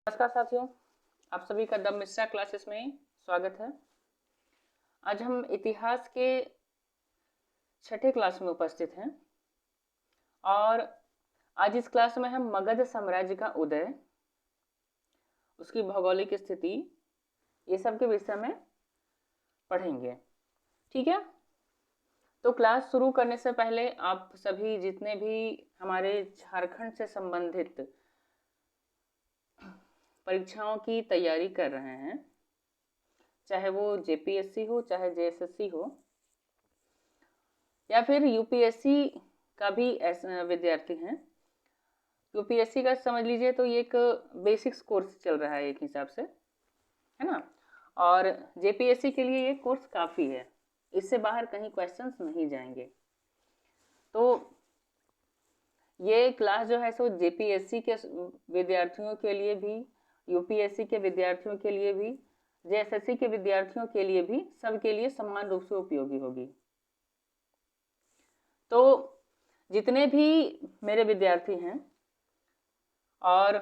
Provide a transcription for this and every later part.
नमस्कार साथियों, आप सभी का द मिश्रा क्लासेस में स्वागत है। आज हम इतिहास के छठे क्लास में उपस्थित हैं और आज इस क्लास में हम मगध साम्राज्य का उदय, उसकी भौगोलिक स्थिति, ये सब के विषय में पढ़ेंगे। ठीक है, तो क्लास शुरू करने से पहले आप सभी जितने भी हमारे झारखंड से संबंधित परीक्षाओं की तैयारी कर रहे हैं, चाहे वो जेपीएससी हो, चाहे जेएसएससी हो, या फिर यूपीएससी का भी विद्यार्थी हैं। यूपीएससी का समझ लीजिए तो ये एक बेसिक्स कोर्स चल रहा है एक हिसाब से, है ना। और जेपीएससी के लिए ये कोर्स काफ़ी है, इससे बाहर कहीं क्वेश्चंस नहीं जाएंगे। तो ये क्लास जो है सो जेपीएससी के विद्यार्थियों के लिए भी, यूपीएससी के विद्यार्थियों के लिए भी, जेएसएससी के विद्यार्थियों के लिए भी, सबके लिए समान रूप से उपयोगी होगी। तो जितने भी मेरे विद्यार्थी हैं और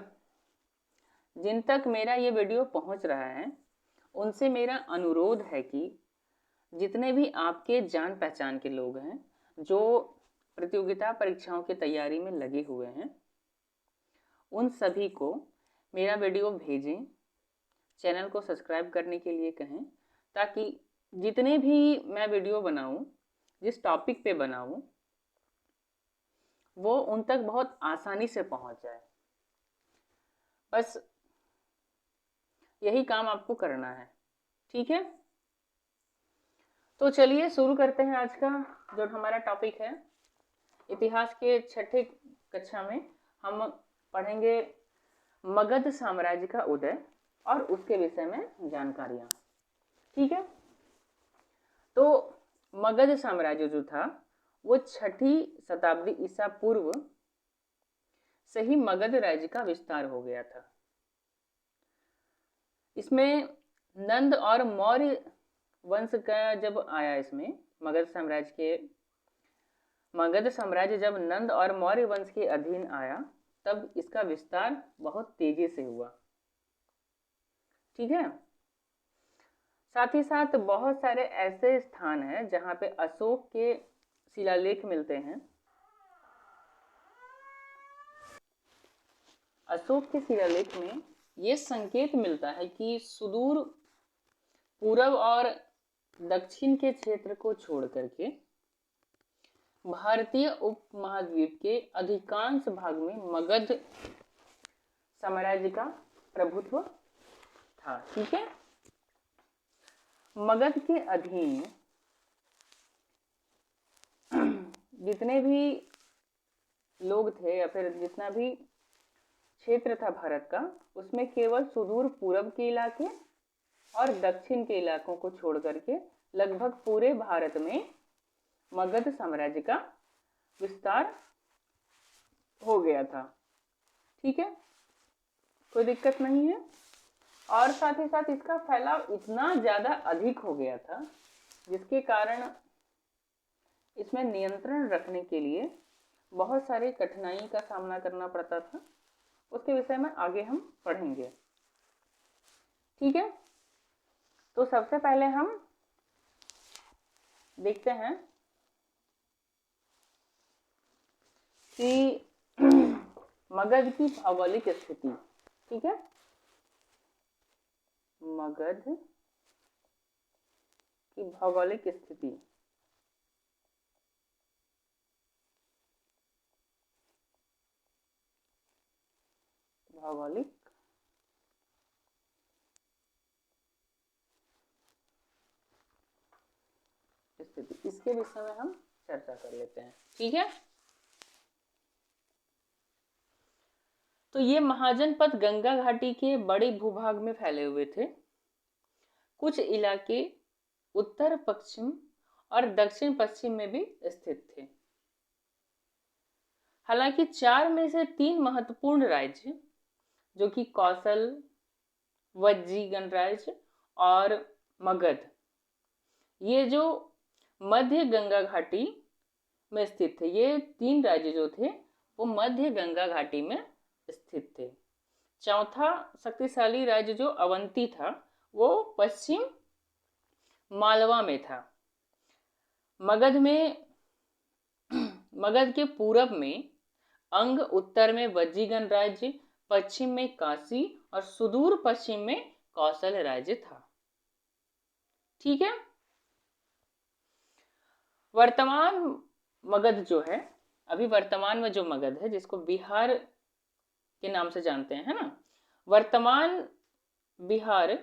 जिन तक मेरा ये वीडियो पहुंच रहा है, उनसे मेरा अनुरोध है कि जितने भी आपके जान पहचान के लोग हैं जो प्रतियोगिता परीक्षाओं की तैयारी में लगे हुए हैं, उन सभी को मेरा वीडियो भेजें, चैनल को सब्सक्राइब करने के लिए कहें, ताकि जितने भी मैं वीडियो बनाऊं, जिस टॉपिक पे बनाऊं, वो उन तक बहुत आसानी से पहुंच जाए। बस यही काम आपको करना है, ठीक है। तो चलिए शुरू करते हैं। आज का जो हमारा टॉपिक है, इतिहास के छठे कक्षा में हम पढ़ेंगे मगध साम्राज्य का उदय और उसके विषय में जानकारियां, ठीक है। तो मगध साम्राज्य जो था वो 6ठी शताब्दी ईसा पूर्व से ही मगध राज्य का विस्तार हो गया था। इसमें नंद और मौर्य वंश का जब आया, इसमें मगध साम्राज्य जब नंद और मौर्य वंश के अधीन आया, तब इसका विस्तार बहुत तेजी से हुआ, ठीक है। साथ ही साथ बहुत सारे ऐसे स्थान हैं जहां पे अशोक के शिलालेख मिलते हैं। अशोक के शिलालेख में ये संकेत मिलता है कि सुदूर पूर्व और दक्षिण के क्षेत्र को छोड़ करके भारतीय उपमहाद्वीप के अधिकांश भाग में मगध साम्राज्य का प्रभुत्व था, ठीक है। मगध के अधीन जितने भी लोग थे या फिर जितना भी क्षेत्र था भारत का, उसमें केवल सुदूर पूर्व के इलाके और दक्षिण के इलाकों को छोड़ करके लगभग पूरे भारत में मगध साम्राज्य का विस्तार हो गया था, ठीक है, कोई दिक्कत नहीं है। और साथ ही साथ इसका फैलाव इतना ज़्यादा अधिक हो गया था, जिसके कारण इसमें नियंत्रण रखने के लिए बहुत सारी कठिनाई का सामना करना पड़ता था। उसके विषय में आगे हम पढ़ेंगे, ठीक है। तो सबसे पहले हम देखते हैं कि मगध की भौगोलिक स्थिति, ठीक है। मगध की भौगोलिक स्थिति, भौगोलिक स्थिति, इसके विषय में हम चर्चा कर लेते हैं, ठीक है। तो ये महाजनपद गंगा घाटी के बड़े भूभाग में फैले हुए थे। कुछ इलाके उत्तर पश्चिम और दक्षिण पश्चिम में भी स्थित थे। हालांकि 4 में से 3 महत्वपूर्ण राज्य, जो कि कौशल, वज्जी गणराज्य और मगध, ये जो मध्य गंगा घाटी में स्थित थे, ये 3 राज्य जो थे वो मध्य गंगा घाटी में स्थित थे। चौथा शक्तिशाली राज्य जो अवंती था वो पश्चिम मालवा में था। मगध में मगध के पूरब में अंग, उत्तर में वज्जीगण राज्य, पश्चिम में काशी और सुदूर पश्चिम में कौशल राज्य था। ठीक है। वर्तमान मगध जो है, अभी वर्तमान में जो मगध है जिसको बिहार के नाम से जानते हैं, है ना, वर्तमान बिहार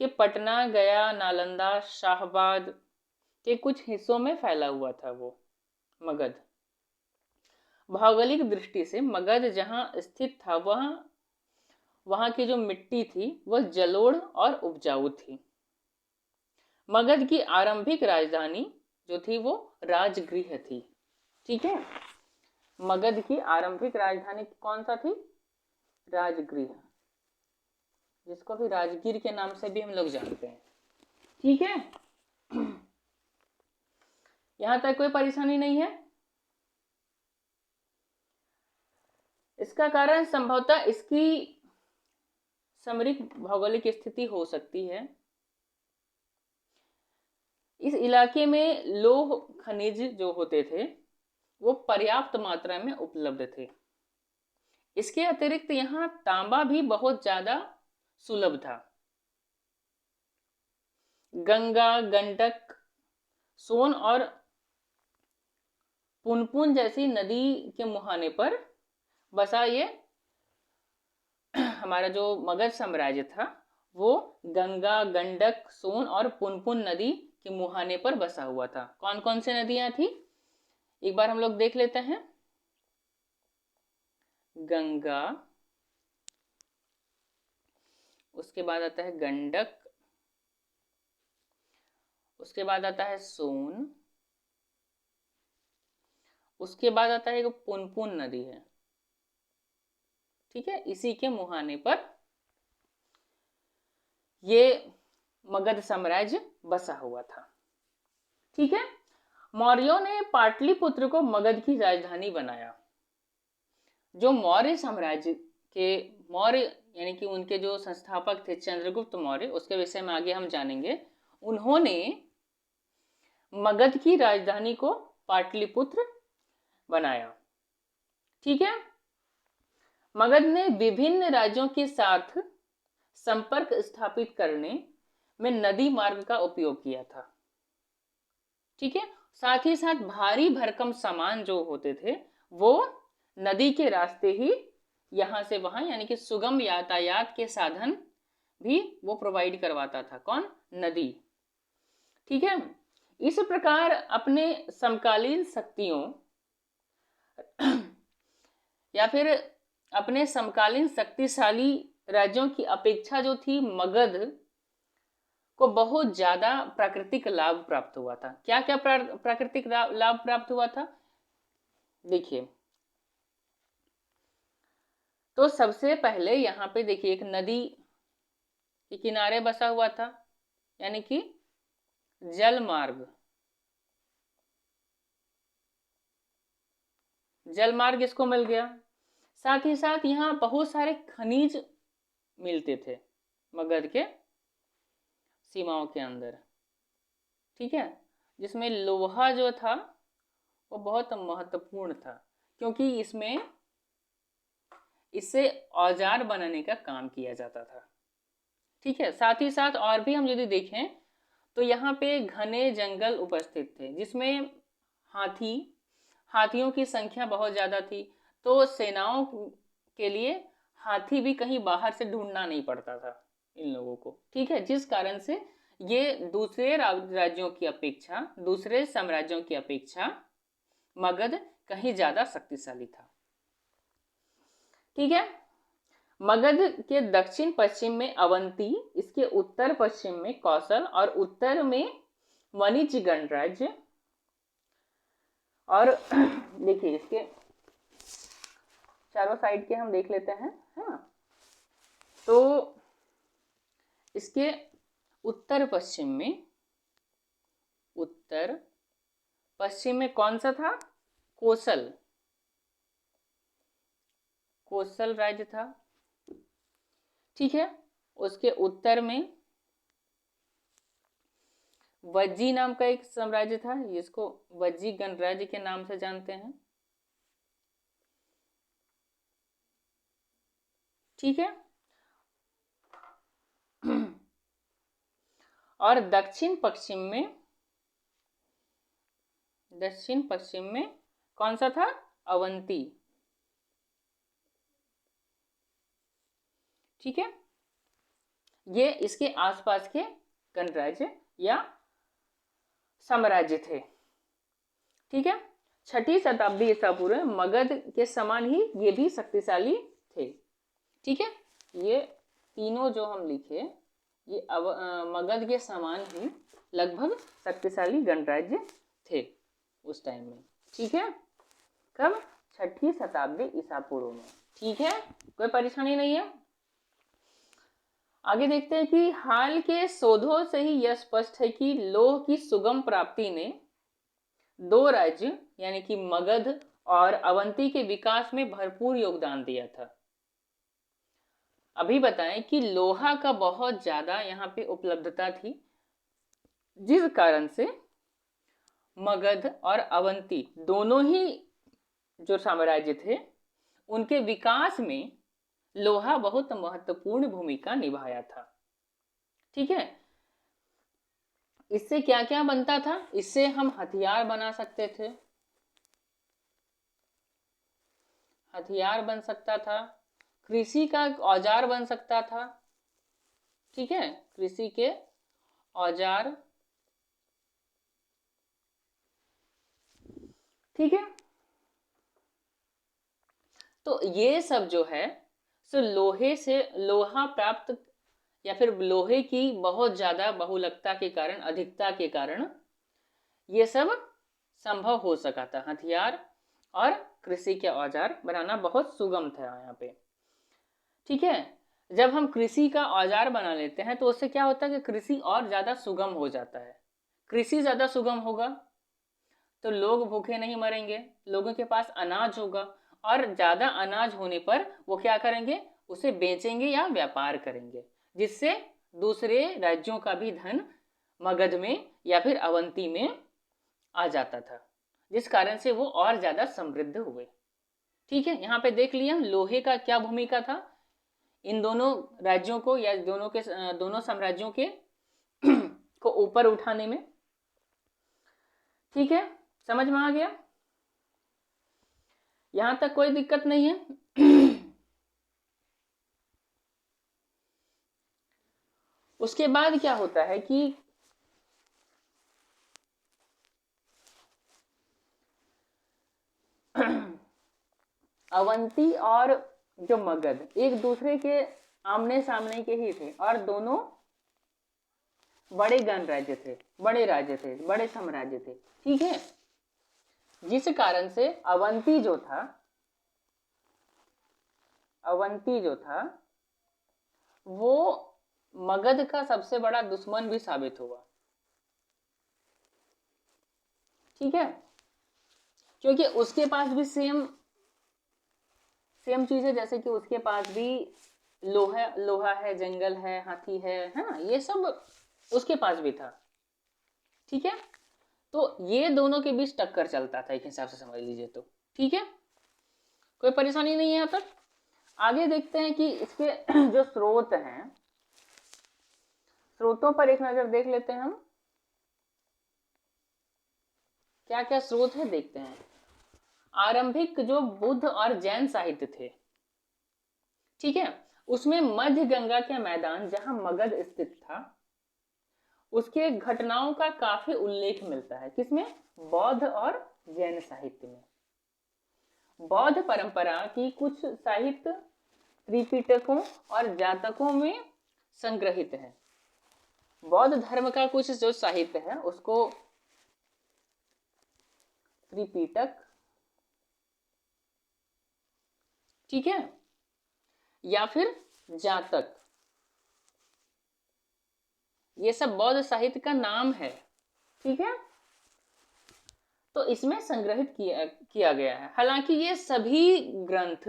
के पटना, गया, नालंदा, शाहबाद के कुछ हिस्सों में फैला हुआ था वो मगध। भौगोलिक दृष्टि से मगध जहां स्थित था वहां की जो मिट्टी थी वह जलोढ़ और उपजाऊ थी। मगध की आरंभिक राजधानी जो थी वो राजगृह थी। ठीक है। मगध की आरंभिक राजधानी कौन सा थी? राजगृह, जिसको भी राजगीर के नाम से भी हम लोग जानते हैं। ठीक है। यहां तक कोई परेशानी नहीं है। इसका कारण संभवतः इसकी सामरिक भौगोलिक स्थिति हो सकती है। इस इलाके में लौह खनिज जो होते थे वो पर्याप्त मात्रा में उपलब्ध थे। इसके अतिरिक्त यहाँ तांबा भी बहुत ज्यादा सुलभ था। गंगा, गंडक, सोन और पुनपुन जैसी नदी के मुहाने पर बसा ये हमारा जो मगध साम्राज्य था वो गंगा, गंडक, सोन और पुनपुन नदी के मुहाने पर बसा हुआ था। कौन कौन से नदियां थी एक बार हम लोग देख लेते हैं। गंगा, उसके बाद आता है गंडक, उसके बाद आता है सोन, उसके बाद आता है एक पुनपुन नदी है। ठीक है। इसी के मुहाने पर ये मगध साम्राज्य बसा हुआ था। ठीक है। मौर्यों ने पाटलिपुत्र को मगध की राजधानी बनाया। जो मौर्य साम्राज्य के मौर्य यानी कि उनके जो संस्थापक थे चंद्रगुप्त मौर्य, उसके विषय में आगे हम जानेंगे। उन्होंने मगध की राजधानी को पाटलिपुत्र बनाया। ठीक है। मगध ने विभिन्न राज्यों के साथ संपर्क स्थापित करने में नदी मार्ग का उपयोग किया था। ठीक है। साथ ही साथ भारी भरकम सामान जो होते थे वो नदी के रास्ते ही यहां से वहां यानी कि सुगम यातायात के साधन भी वो प्रोवाइड करवाता था। कौन? नदी। ठीक है। इस प्रकार अपने समकालीन शक्तियों या फिर अपने समकालीन शक्तिशाली राज्यों की अपेक्षा जो थी मगध को बहुत ज्यादा प्राकृतिक लाभ प्राप्त हुआ था। क्या क्या प्राकृतिक लाभ प्राप्त हुआ था देखिए। तो सबसे पहले यहाँ पे देखिए एक नदी के किनारे बसा हुआ था यानी कि जल मार्ग। जल मार्ग इसको मिल गया। साथ ही साथ यहाँ बहुत सारे खनिज मिलते थे मगध के सीमाओं के अंदर। ठीक है। जिसमें लोहा जो था वो बहुत महत्वपूर्ण था क्योंकि इससे औजार बनाने का काम किया जाता था। ठीक है। साथ ही साथ और भी हम यदि देखें तो यहाँ पे घने जंगल उपस्थित थे जिसमें हाथियों की संख्या बहुत ज्यादा थी। तो सेनाओं के लिए हाथी भी कहीं बाहर से ढूंढना नहीं पड़ता था इन लोगों को। ठीक है। जिस कारण से ये दूसरे राज्यों की अपेक्षा, दूसरे साम्राज्यों की अपेक्षा मगध कहीं ज्यादा शक्तिशाली था। ठीक है। मगध के दक्षिण पश्चिम में अवंती, इसके उत्तर पश्चिम में कौशल और उत्तर में वणिजगण राज्य। और देखिए इसके चारों साइड के हम देख लेते हैं, है ना। तो इसके उत्तर पश्चिम में कौन सा था? कोसल राज्य था। ठीक है। उसके उत्तर में वज्जी नाम का एक साम्राज्य था, जिसको वज्जी गणराज्य के नाम से जानते हैं। ठीक है। और दक्षिण पश्चिम में कौन सा था? अवंती। ठीक है। ये इसके आसपास के गणराज्य या साम्राज्य थे। ठीक है। 6ठी शताब्दी ईसा पूर्व मगध के समान ही ये भी शक्तिशाली थे। ठीक है। ये तीनों जो हम लिखे, ये मगध के समान ही लगभग शक्तिशाली गणराज्य थे उस टाइम में। ठीक है। कब? 6ठी शताब्दी ईसा पूर्व में। ठीक है, कोई परेशानी नहीं है। आगे देखते हैं कि हाल के शोधों से ही यह स्पष्ट है कि लौह की सुगम प्राप्ति ने दो राज्य यानी कि मगध और अवंती के विकास में भरपूर योगदान दिया था। अभी बताएं कि लोहा का बहुत ज्यादा यहाँ पे उपलब्धता थी, जिस कारण से मगध और अवंती दोनों ही जो साम्राज्य थे उनके विकास में लोहा बहुत महत्वपूर्ण भूमिका निभाया था। ठीक है। इससे क्या क्या बनता था? इससे हम हथियार बना सकते थे, हथियार बन सकता था, कृषि का औजार बन सकता था। ठीक है, कृषि के औजार। ठीक है। तो ये सब जो है सो लोहे से लोहा प्राप्त या फिर लोहे की बहुत ज्यादा बहुलकता के कारण, अधिकता के कारण ये सब संभव हो सका था। हथियार और कृषि के औजार बनाना बहुत सुगम था यहाँ पे। ठीक है। जब हम कृषि का औजार बना लेते हैं तो उससे क्या होता है कि कृषि और ज्यादा सुगम हो जाता है। कृषि ज्यादा सुगम होगा तो लोग भूखे नहीं मरेंगे, लोगों के पास अनाज होगा, और ज्यादा अनाज होने पर वो क्या करेंगे? उसे बेचेंगे या व्यापार करेंगे, जिससे दूसरे राज्यों का भी धन मगध में या फिर अवंती में आ जाता था, जिस कारण से वो और ज्यादा समृद्ध हुए। ठीक है। यहाँ पे देख लिया लोहे का क्या भूमिका था इन दोनों राज्यों को या दोनों साम्राज्यों के को ऊपर उठाने में। ठीक है, समझ में आ गया? यहां तक कोई दिक्कत नहीं है। उसके बाद क्या होता है कि अवंती और जो मगध एक दूसरे के आमने सामने के ही थे, और दोनों बड़े गणराज्य थे, बड़े राज्य थे, बड़े साम्राज्य थे। ठीक है। जिस कारण से अवंती जो था वो मगध का सबसे बड़ा दुश्मन भी साबित हुआ। ठीक है। क्योंकि उसके पास भी सेम चीज है, जैसे कि उसके पास भी लोहा है, जंगल है, हाथी है ना, ये सब उसके पास भी था। ठीक है। तो ये दोनों के बीच टक्कर चलता था, एक हिसाब से समझ लीजिए तो। ठीक है, कोई परेशानी नहीं है यहाँ तक। आगे देखते हैं कि इसके जो स्रोत हैं, स्रोतों पर एक नजर देख लेते हैं हम। क्या क्या स्रोत है देखते हैं। आरंभिक जो बुद्ध और जैन साहित्य थे, ठीक है, उसमें मध्य गंगा के मैदान जहां मगध स्थित था उसके घटनाओं का काफी उल्लेख मिलता है। किसमें? बौद्ध और जैन साहित्य में। बौद्ध परंपरा की कुछ साहित्य त्रिपिटकों और जातकों में संग्रहित है। बौद्ध धर्म का कुछ जो साहित्य है उसको त्रिपिटक, ठीक है, या फिर जातक, ये सब बौद्ध साहित्य का नाम है। ठीक है। तो इसमें संग्रहित किया गया है। हालांकि ये सभी ग्रंथ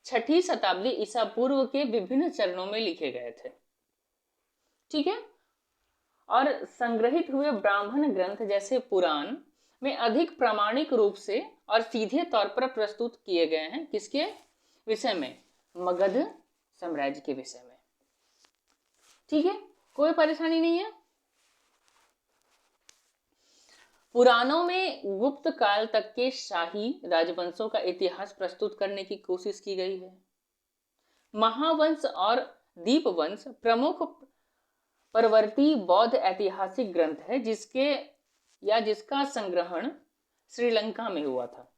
6ठी शताब्दी ईसा पूर्व के विभिन्न चरणों में लिखे गए थे। ठीक है, और संग्रहित हुए ब्राह्मण ग्रंथ जैसे पुराण में अधिक प्रामाणिक रूप से और सीधे तौर पर प्रस्तुत किए गए हैं। किसके विषय में? मगध साम्राज्य के विषय में। ठीक है, कोई परेशानी नहीं है। पुराणों में गुप्त काल तक के शाही राजवंशों का इतिहास प्रस्तुत करने की कोशिश की गई है। महावंश और दीपवंश प्रमुख परवर्ती बौद्ध ऐतिहासिक ग्रंथ है जिसका संग्रहण श्रीलंका में हुआ था,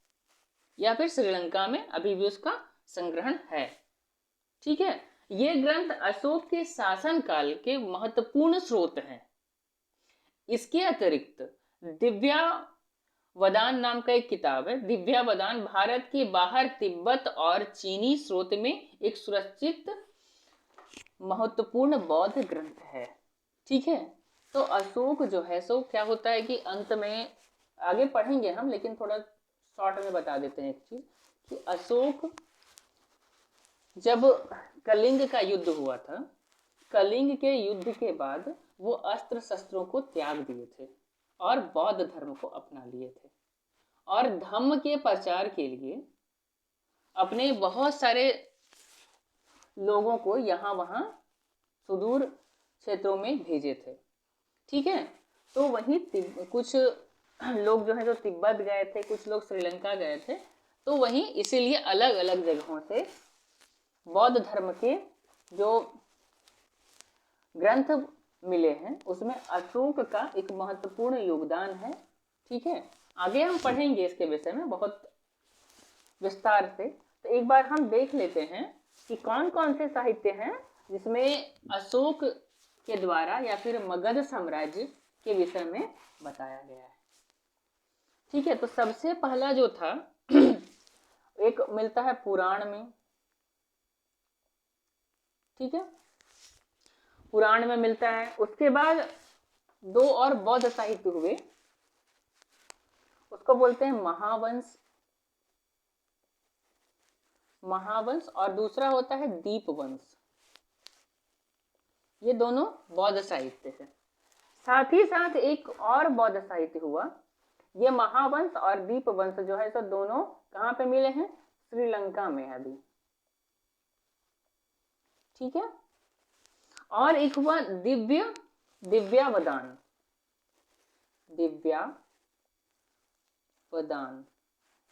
या फिर श्रीलंका में अभी भी उसका संग्रहण है। ठीक है, ये ग्रंथ अशोक के शासन काल के महत्वपूर्ण स्रोत हैं। इसके अतिरिक्त दिव्यावदान नाम का एक किताब है। दिव्यावदान भारत के बाहर तिब्बत और चीनी स्रोत में एक सुरक्षित महत्वपूर्ण बौद्ध ग्रंथ है। ठीक है, तो अशोक जो है सो क्या होता है कि अंत में आगे पढ़ेंगे हम, लेकिन थोड़ा शॉर्ट में बता देते हैं एक चीज कि अशोक जब कलिंग का युद्ध हुआ था, कलिंग के युद्ध के बाद वो अस्त्र शस्त्रों को त्याग दिए थे और बौद्ध धर्म को अपना लिए थे, और धम्म के प्रचार के लिए अपने बहुत सारे लोगों को यहाँ वहाँ सुदूर क्षेत्रों में भेजे थे। ठीक है, तो वहीं कुछ लोग जो है जो तिब्बत गए थे, कुछ लोग श्रीलंका गए थे, तो वहीं इसीलिए अलग अलग जगहों से बौद्ध धर्म के जो ग्रंथ मिले हैं उसमें अशोक का एक महत्वपूर्ण योगदान है। ठीक है, आगे हम पढ़ेंगे इसके विषय में बहुत विस्तार से। तो एक बार हम देख लेते हैं कि कौन कौन से साहित्य हैं जिसमें अशोक के द्वारा या फिर मगध साम्राज्य के विषय में बताया गया है। ठीक है, तो सबसे पहला जो था एक मिलता है पुराण में। ठीक है, पुराण में मिलता है। उसके बाद दो और बौद्ध साहित्य हुए, उसको बोलते हैं महावंश, महावंश, और दूसरा होता है दीपवंश। ये दोनों बौद्ध साहित्य है। साथ ही साथ एक और बौद्ध साहित्य हुआ। ये महावंश और दीपवंश जो है तो दोनों कहाँ पे मिले हैं? श्रीलंका में अभी। ठीक है, और एक हुआ दिव्यावदान। दिव्यावदान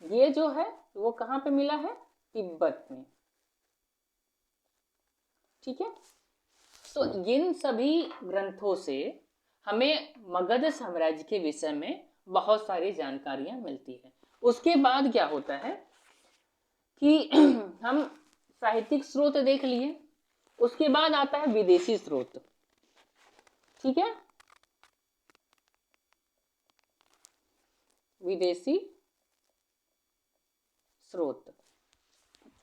ये जो है वो कहाँ पे मिला है? तिब्बत में। ठीक है, तो इन सभी ग्रंथों से हमें मगध साम्राज्य के विषय में बहुत सारी जानकारियां मिलती है। उसके बाद क्या होता है कि हम साहित्यिक स्रोत देख लिए, उसके बाद आता है विदेशी स्रोत। ठीक है, विदेशी स्रोत,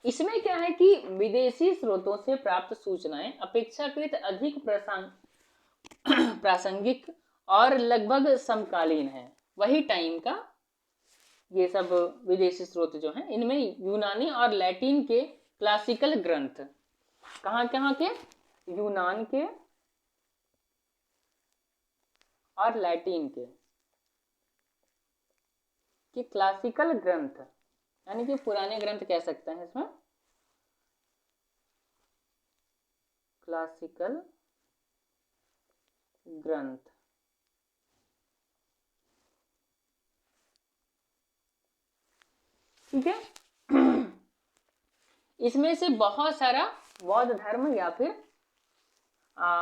इसमें क्या है कि विदेशी स्रोतों से प्राप्त सूचनाएं अपेक्षाकृत अधिक प्रासंगिक और लगभग समकालीन है। वही टाइम का ये सब विदेशी स्रोत जो हैं, इनमें यूनानी और लैटिन के क्लासिकल ग्रंथ, कहाँ कहाँ के? यूनान के और लैटिन के क्लासिकल ग्रंथ, यानी कि पुराने ग्रंथ कह सकते हैं इसमें, क्लासिकल ग्रंथ। ठीक है, इसमें से बहुत सारा बौद्ध धर्म या फिर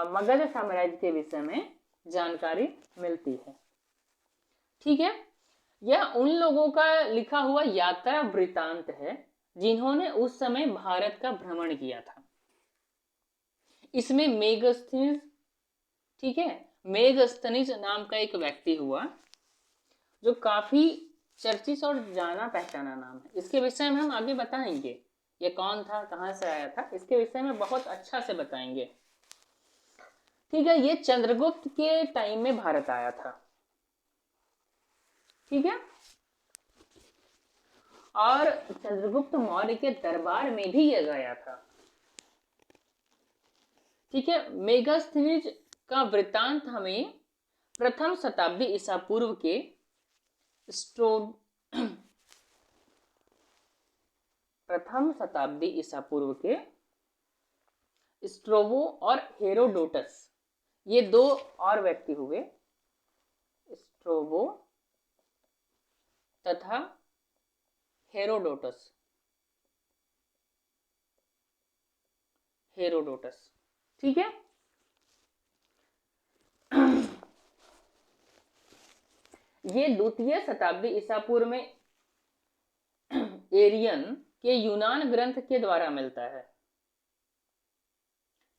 मगध साम्राज्य के विषय में जानकारी मिलती है। ठीक है, यह उन लोगों का लिखा हुआ यात्रा वृतांत है जिन्होंने उस समय भारत का भ्रमण किया था। इसमें मेगस्थनीज, ठीक है, मेगस्थनीज नाम का एक व्यक्ति हुआ जो काफी चर्चित और जाना पहचाना नाम है। इसके विषय में हम आगे बताएंगे, ये कौन था, कहां से आया था, इसके विषय में बहुत अच्छा से बताएंगे। ठीक है, ये चंद्रगुप्त के टाइम में भारत आया था। ठीक है, और चंद्रगुप्त मौर्य के दरबार में भी यह गया था। ठीक है, मेगास्थनीज का वृत्तांत हमें प्रथम शताब्दी ईसा पूर्व के प्रथम शताब्दी ईसा पूर्व के स्ट्रोबो और हेरोडोटस, ये दो और व्यक्ति हुए, स्ट्रोबो तथा हेरोडोटस, ठीक है। ये द्वितीय शताब्दी ईसा पूर्व में एरियन के यूनान ग्रंथ के द्वारा मिलता है।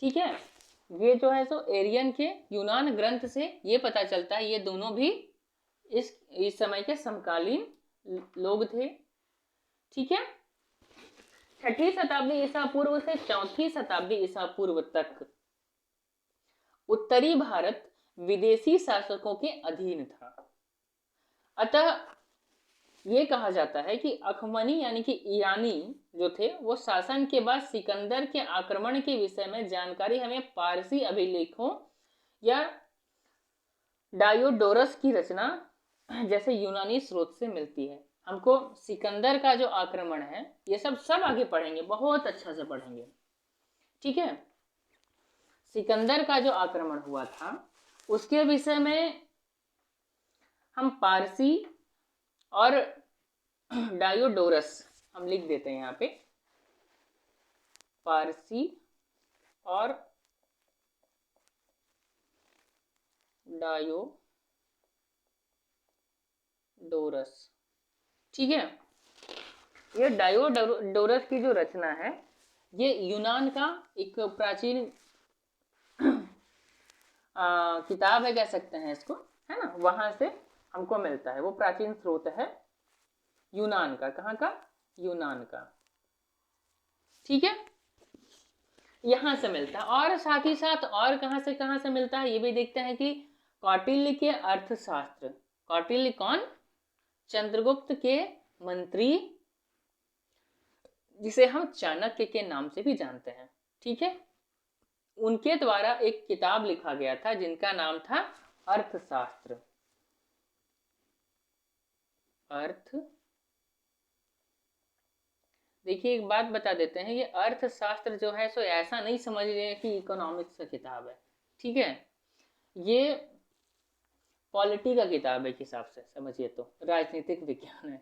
ठीक है, ये जो है सो एरियन के यूनान ग्रंथ से ये पता चलता है ये दोनों भी इस समय के समकालीन लोग थे। ठीक है, छठी शताब्दी ईसा पूर्व से चौथी शताब्दी ईसा पूर्व तक उत्तरी भारत विदेशी शासकों के अधीन था। अतः ये कहा जाता है कि अखमनी यानी कि ईरानी जो थे वो शासन के बाद सिकंदर के आक्रमण के विषय में जानकारी हमें पारसी अभिलेखों या डायोडोरस की रचना जैसे यूनानी स्रोत से मिलती है। हमको सिकंदर का जो आक्रमण है ये सब आगे पढ़ेंगे, बहुत अच्छा से पढ़ेंगे। ठीक है, सिकंदर का जो आक्रमण हुआ था उसके विषय में हम पारसी और डायोडोरस हम लिख देते हैं यहाँ पे, पारसी और डायोडोरस। ठीक है, ये डायोडोरस की जो रचना है ये यूनान का एक प्राचीन किताब है, कह सकते हैं इसको, है ना, वहां से हमको मिलता है। वो प्राचीन स्रोत है यूनान का। कहाँ का? यूनान का। ठीक है, यहां से मिलता है। और साथ ही साथ और कहां से मिलता है ये भी देखते हैं कि कौटिल्य के अर्थशास्त्र। कौटिल्य कौन? चंद्रगुप्त के मंत्री, जिसे हम चाणक्य के नाम से भी जानते हैं। ठीक है, उनके द्वारा एक किताब लिखा गया था जिनका नाम था अर्थशास्त्र। देखिए एक बात बता देते हैं, ये अर्थशास्त्र जो है सो ऐसा नहीं समझ रहे कि इकोनॉमिक्स का किताब है। ठीक है, ये पॉलिटी का किताब है, एक हिसाब से समझिए तो राजनीतिक विज्ञान है।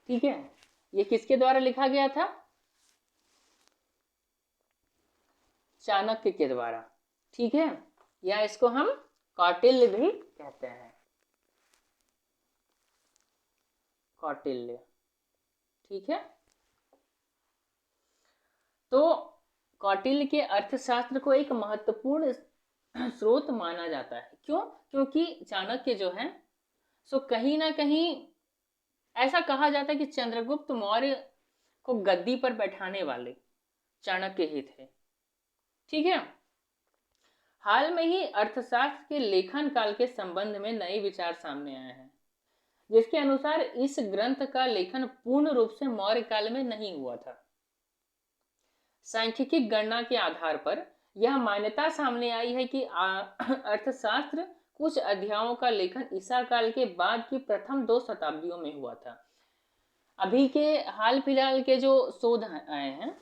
ठीक है, ये किसके द्वारा लिखा गया था? चाणक्य के द्वारा। ठीक है, या इसको हम कौटिल्य भी कहते हैं, कौटिल्य। ठीक है, तो कौटिल्य के अर्थशास्त्र को एक महत्वपूर्ण स्रोत माना जाता है। क्यों? क्योंकि चाणक्य जो है सो कहीं ना कहीं ऐसा कहा जाता है कि चंद्रगुप्त मौर्य को गद्दी पर बैठाने वाले चाणक्य ही थे। ठीक है, हाल में ही अर्थशास्त्र के लेखन काल के संबंध में नए विचार सामने आए हैं, जिसके अनुसार इस ग्रंथ का लेखन पूर्ण रूप से मौर्य काल में नहीं हुआ था। सांख्यिकी गणना के आधार पर यह मान्यता सामने आई है कि अर्थशास्त्र कुछ अध्यायों का लेखन ईसा काल के बाद की प्रथम 2 शताब्दियों में हुआ था। अभी के हाल फिलहाल के जो शोध आए हैं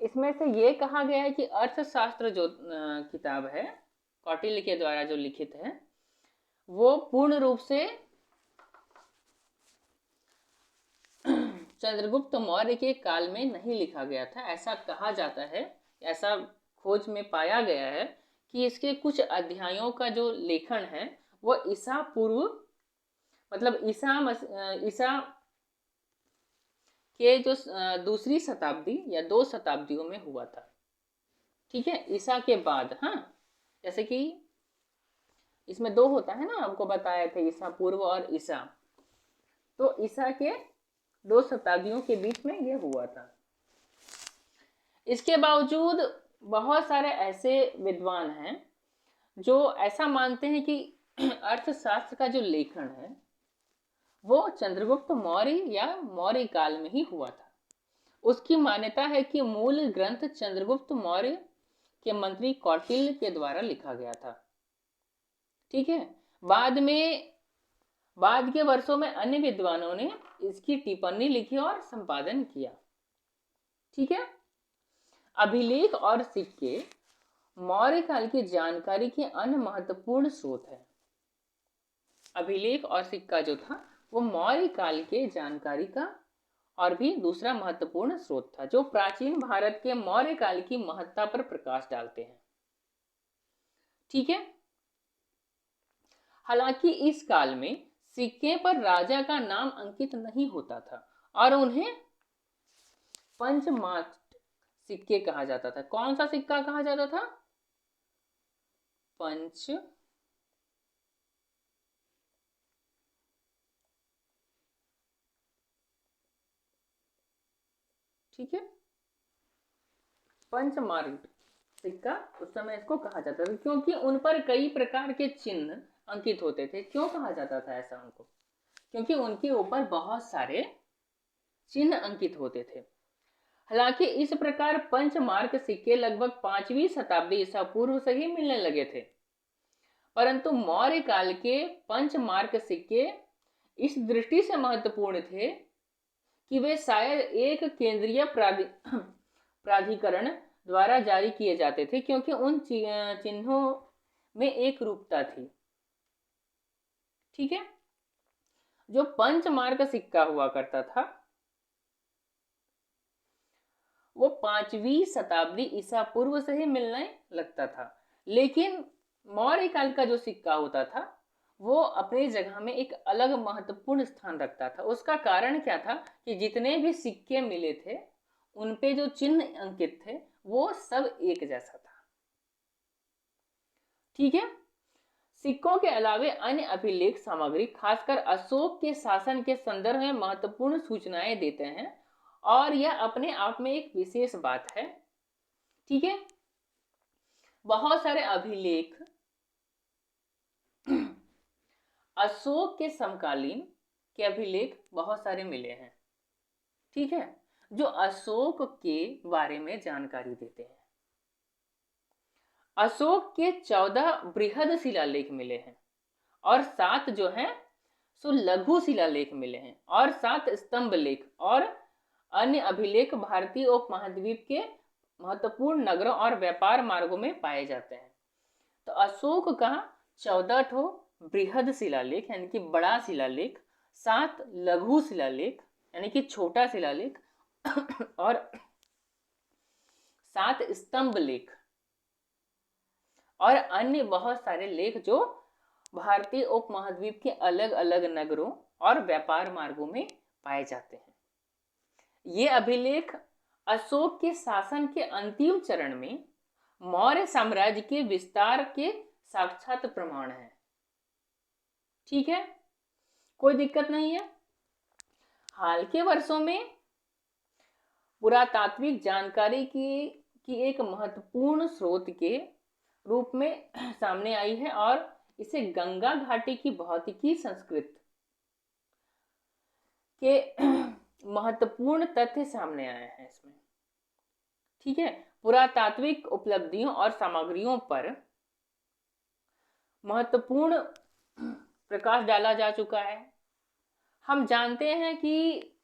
इसमें से ये कहा गया है कि अर्थशास्त्र जो किताब है कौटिल्य के द्वारा जो लिखित है वो पूर्ण रूप से चंद्रगुप्त मौर्य के काल में नहीं लिखा गया था, ऐसा कहा जाता है। ऐसा खोज में पाया गया है कि इसके कुछ अध्यायों का जो लेखन है वो ईसा पूर्व मतलब ईसा के जो दूसरी शताब्दी या 2 शताब्दियों में हुआ था। ठीक है, ईसा के बाद। हाँ, जैसे कि इसमें 2 होता है ना, हमको बताया थे ईसा पूर्व और ईसा, तो ईसा के 2 शताब्दियों के बीच में ये हुआ था। इसके बावजूद बहुत सारे ऐसे विद्वान हैं जो ऐसा मानते हैं कि अर्थशास्त्र का जो लेखन है वो चंद्रगुप्त मौर्य या मौर्य काल में ही हुआ था। उसकी मान्यता है कि मूल ग्रंथ चंद्रगुप्त मौर्य के मंत्री कौटिल्य के द्वारा लिखा गया था। ठीक है। बाद के वर्षों में अन्य विद्वानों ने इसकी टिप्पणी लिखी और संपादन किया। ठीक है। अभिलेख और सिक्के मौर्य काल की जानकारी के अन्य महत्वपूर्ण स्रोत है। अभिलेख और सिक्का जो था वो मौर्य काल के जानकारी का और भी दूसरा महत्वपूर्ण स्रोत था, जो प्राचीन भारत के मौर्य काल की महत्ता पर प्रकाश डालते हैं। ठीक है। हालांकि इस काल में सिक्के पर राजा का नाम अंकित नहीं होता था और उन्हें पंचमार्क सिक्के कहा जाता था। कौन सा सिक्का कहा जाता था? पंच ठीक है, पंचमार्क सिक्का उस समय इसको कहा जाता था, क्योंकि उन पर कई प्रकार के चिन्ह अंकित होते थे। क्यों कहा जाता था ऐसा उनको? क्योंकि उनके ऊपर बहुत सारे चिन्ह अंकित होते थे। हालांकि इस प्रकार पंचमार्क सिक्के लगभग 5वीं शताब्दी ईसा पूर्व से ही मिलने लगे थे, परंतु मौर्य काल के पंचमार्क सिक्के इस दृष्टि से महत्वपूर्ण थे कि वे शायद एक केंद्रीय प्राधिकरण द्वारा जारी किए जाते थे, क्योंकि उन चिन्हों में एक रूपता थी। ठीक है। जो पंचमार्क सिक्का हुआ करता था वो 5वीं शताब्दी ईसा पूर्व से ही मिलने लगता था, लेकिन मौर्य काल का जो सिक्का होता था वो अपनी जगह में एक अलग महत्वपूर्ण स्थान रखता था। उसका कारण क्या था कि जितने भी सिक्के मिले थे उन पे जो चिन्ह अंकित थे वो सब एक जैसा था। ठीक है। सिक्कों के अलावे अन्य अभिलेख सामग्री खासकर अशोक के शासन के संदर्भ में महत्वपूर्ण सूचनाएं देते हैं और यह अपने आप में एक विशेष बात है। ठीक है। बहुत सारे अभिलेख अशोक के समकालीन के अभिलेख बहुत सारे मिले हैं। ठीक है। जो अशोक के बारे में जानकारी देते हैं। अशोक के 14 बृहद शिलालेख मिले हैं और 7 जो हैं सो लघु शिलालेख मिले हैं और 7 स्तंभ लेख और अन्य अभिलेख भारतीय उपमहाद्वीप के महत्वपूर्ण नगरों और व्यापार मार्गों में पाए जाते हैं। तो अशोक का 14 ठो बृहद शिलालेख यानी कि बड़ा शिलालेख, 7 लघु शिलालेख यानी कि छोटा शिलालेख और 7 स्तंभ लेख और अन्य बहुत सारे लेख जो भारतीय उपमहाद्वीप के अलग अलग नगरों और व्यापार मार्गों में पाए जाते हैं। ये अभिलेख अशोक के शासन के अंतिम चरण में मौर्य साम्राज्य के विस्तार के साक्षात प्रमाण है। ठीक है। कोई दिक्कत नहीं है। हाल के वर्षों में पुरातात्विक जानकारी की एक महत्वपूर्ण स्रोत के रूप में सामने आई है और इसे गंगा घाटी की भौतिकी संस्कृत के महत्वपूर्ण तथ्य सामने आए हैं इसमें। ठीक है। पुरातात्विक उपलब्धियों और सामग्रियों पर महत्वपूर्ण प्रकाश डाला जा चुका है। हम जानते हैं कि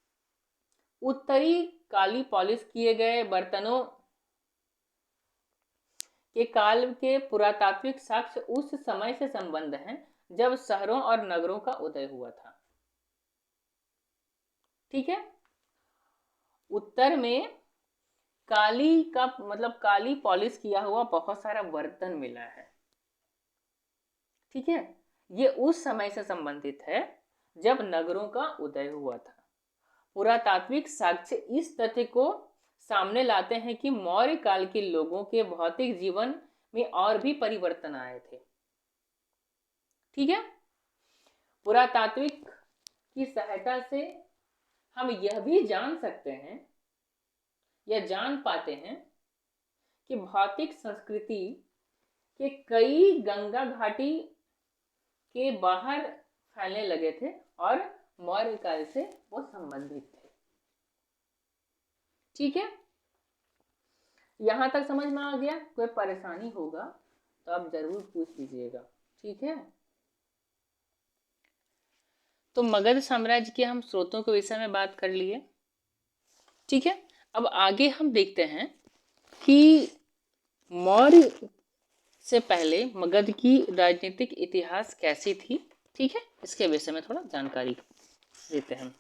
उत्तरी काली पॉलिश किए गए बर्तनों के काल के पुरातात्विक साक्ष्य उस समय से संबंध हैं जब शहरों और नगरों का उदय हुआ था। ठीक है। उत्तर में काली का मतलब काली पॉलिश किया हुआ बहुत सारा बर्तन मिला है। ठीक है। ये उस समय से संबंधित है जब नगरों का उदय हुआ था। पुरातात्विक साक्ष्य इस तथ्य को सामने लाते हैं कि मौर्य काल के लोगों के भौतिक जीवन में और भी परिवर्तन आए थे। ठीक है। पुरातात्विक की सहायता से हम यह भी जान सकते हैं या जान पाते हैं कि भौतिक संस्कृति के कई गंगा घाटी के बाहर फैलने लगे थे और मौर्य काल से वो संबंधित थे। ठीक है, यहां तक समझ में आ गया? कोई परेशानी होगा तो आप जरूर पूछ लीजिएगा। ठीक है, तो मगध साम्राज्य के हम स्रोतों के विषय में बात कर लिए। ठीक है, अब आगे हम देखते हैं कि मौर्य से पहले मगध की राजनीतिक इतिहास कैसी थी। ठीक है, इसके विषय में थोड़ा जानकारी देते हैं।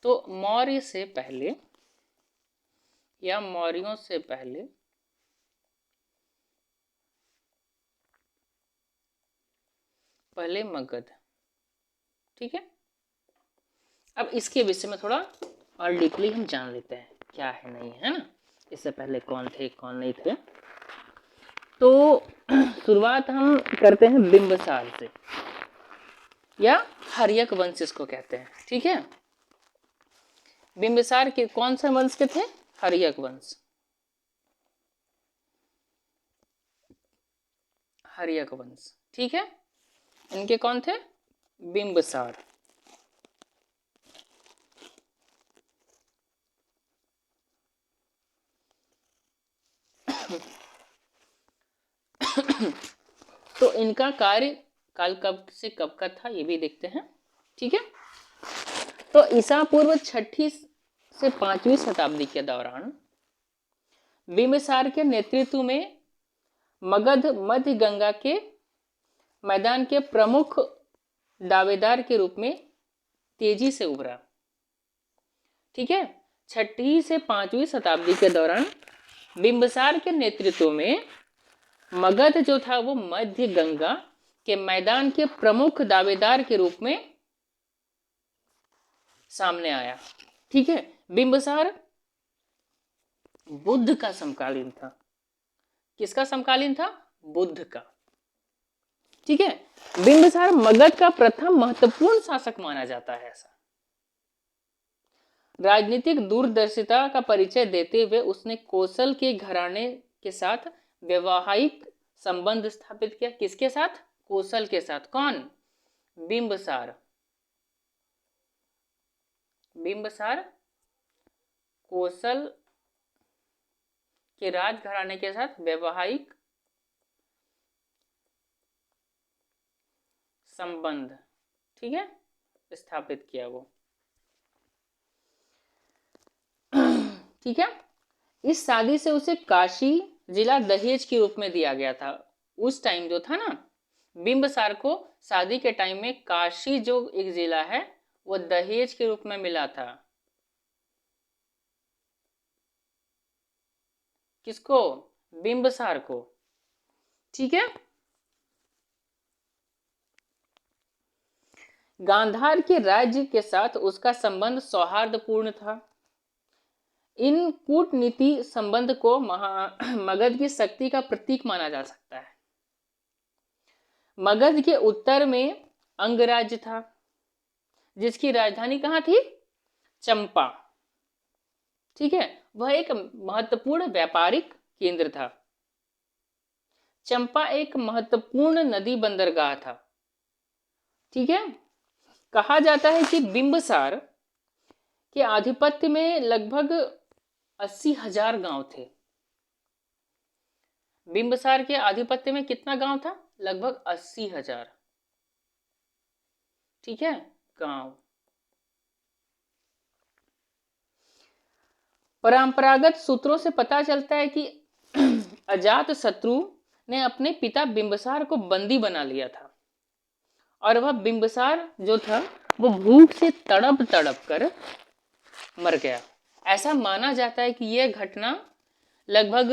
तो मौर्य से पहले या मौर्यों से पहले मगध। ठीक है, अब इसके विषय में थोड़ा और डीपली हम जान लेते हैं क्या है नहीं है ना, इससे पहले कौन थे कौन नहीं थे। तो शुरुआत हम करते हैं बिंबिसार से, या हर्यक वंश इसको कहते हैं। ठीक है, बिंबिसार के कौन से वंश के थे? हर्यक वंश। हर्यक वंश। ठीक है, इनके कौन थे? बिंबिसार। तो इनका कार्य काल कब से कब का था ये भी देखते हैं। ठीक है, तो ईसा पूर्व 6ठी से 5वीं शताब्दी के दौरान बिंबिसार के नेतृत्व में मगध मध्य गंगा के मैदान के प्रमुख दावेदार के रूप में तेजी से उभरा। ठीक है, 6ठी से 5वीं शताब्दी के दौरान बिंबिसार के नेतृत्व में मगध जो था वो मध्य गंगा के मैदान के प्रमुख दावेदार के रूप में सामने आया। ठीक है, बिंबिसार बुद्ध का समकालीन था। किसका समकालीन था? बुद्ध का। ठीक है, बिंबिसार मगध का प्रथम महत्वपूर्ण शासक माना जाता है। ऐसा राजनीतिक दूरदर्शिता का परिचय देते हुए उसने कौशल के घराने के साथ वैवाहिक संबंध स्थापित किया। किसके साथ? कौशल के साथ। कौन? बिंबिसार। बिंबिसार कौशल के राजघराने के साथ वैवाहिक संबंध, ठीक है, स्थापित किया वो। ठीक है, इस शादी से उसे काशी जिला दहेज के रूप में दिया गया था। उस टाइम जो था ना, बिंबिसार को शादी के टाइम में काशी जो एक जिला है वो दहेज के रूप में मिला था। किसको? बिंबिसार को। ठीक है, गांधार के राज्य के साथ उसका संबंध सौहार्दपूर्ण था। इन कूटनीति संबंध को मगध की शक्ति का प्रतीक माना जा सकता है। मगध के उत्तर में अंगराज्य था जिसकी राजधानी कहाँ थी? चंपा। ठीक है, वह एक महत्वपूर्ण व्यापारिक केंद्र था। चंपा एक महत्वपूर्ण नदी बंदरगाह था। ठीक है, कहा जाता है कि बिंबिसार के आधिपत्य में लगभग 80,000 गांव थे। बिंबिसार के आधिपत्य में कितना गांव था? लगभग 80,000। ठीक है, गांव। परंपरागत सूत्रों से पता चलता है कि अजात शत्रु ने अपने पिता बिंबिसार को बंदी बना लिया था और वह बिंबिसार जो था वो भूख से तड़प तड़प कर मर गया। ऐसा माना जाता है कि यह घटना लगभग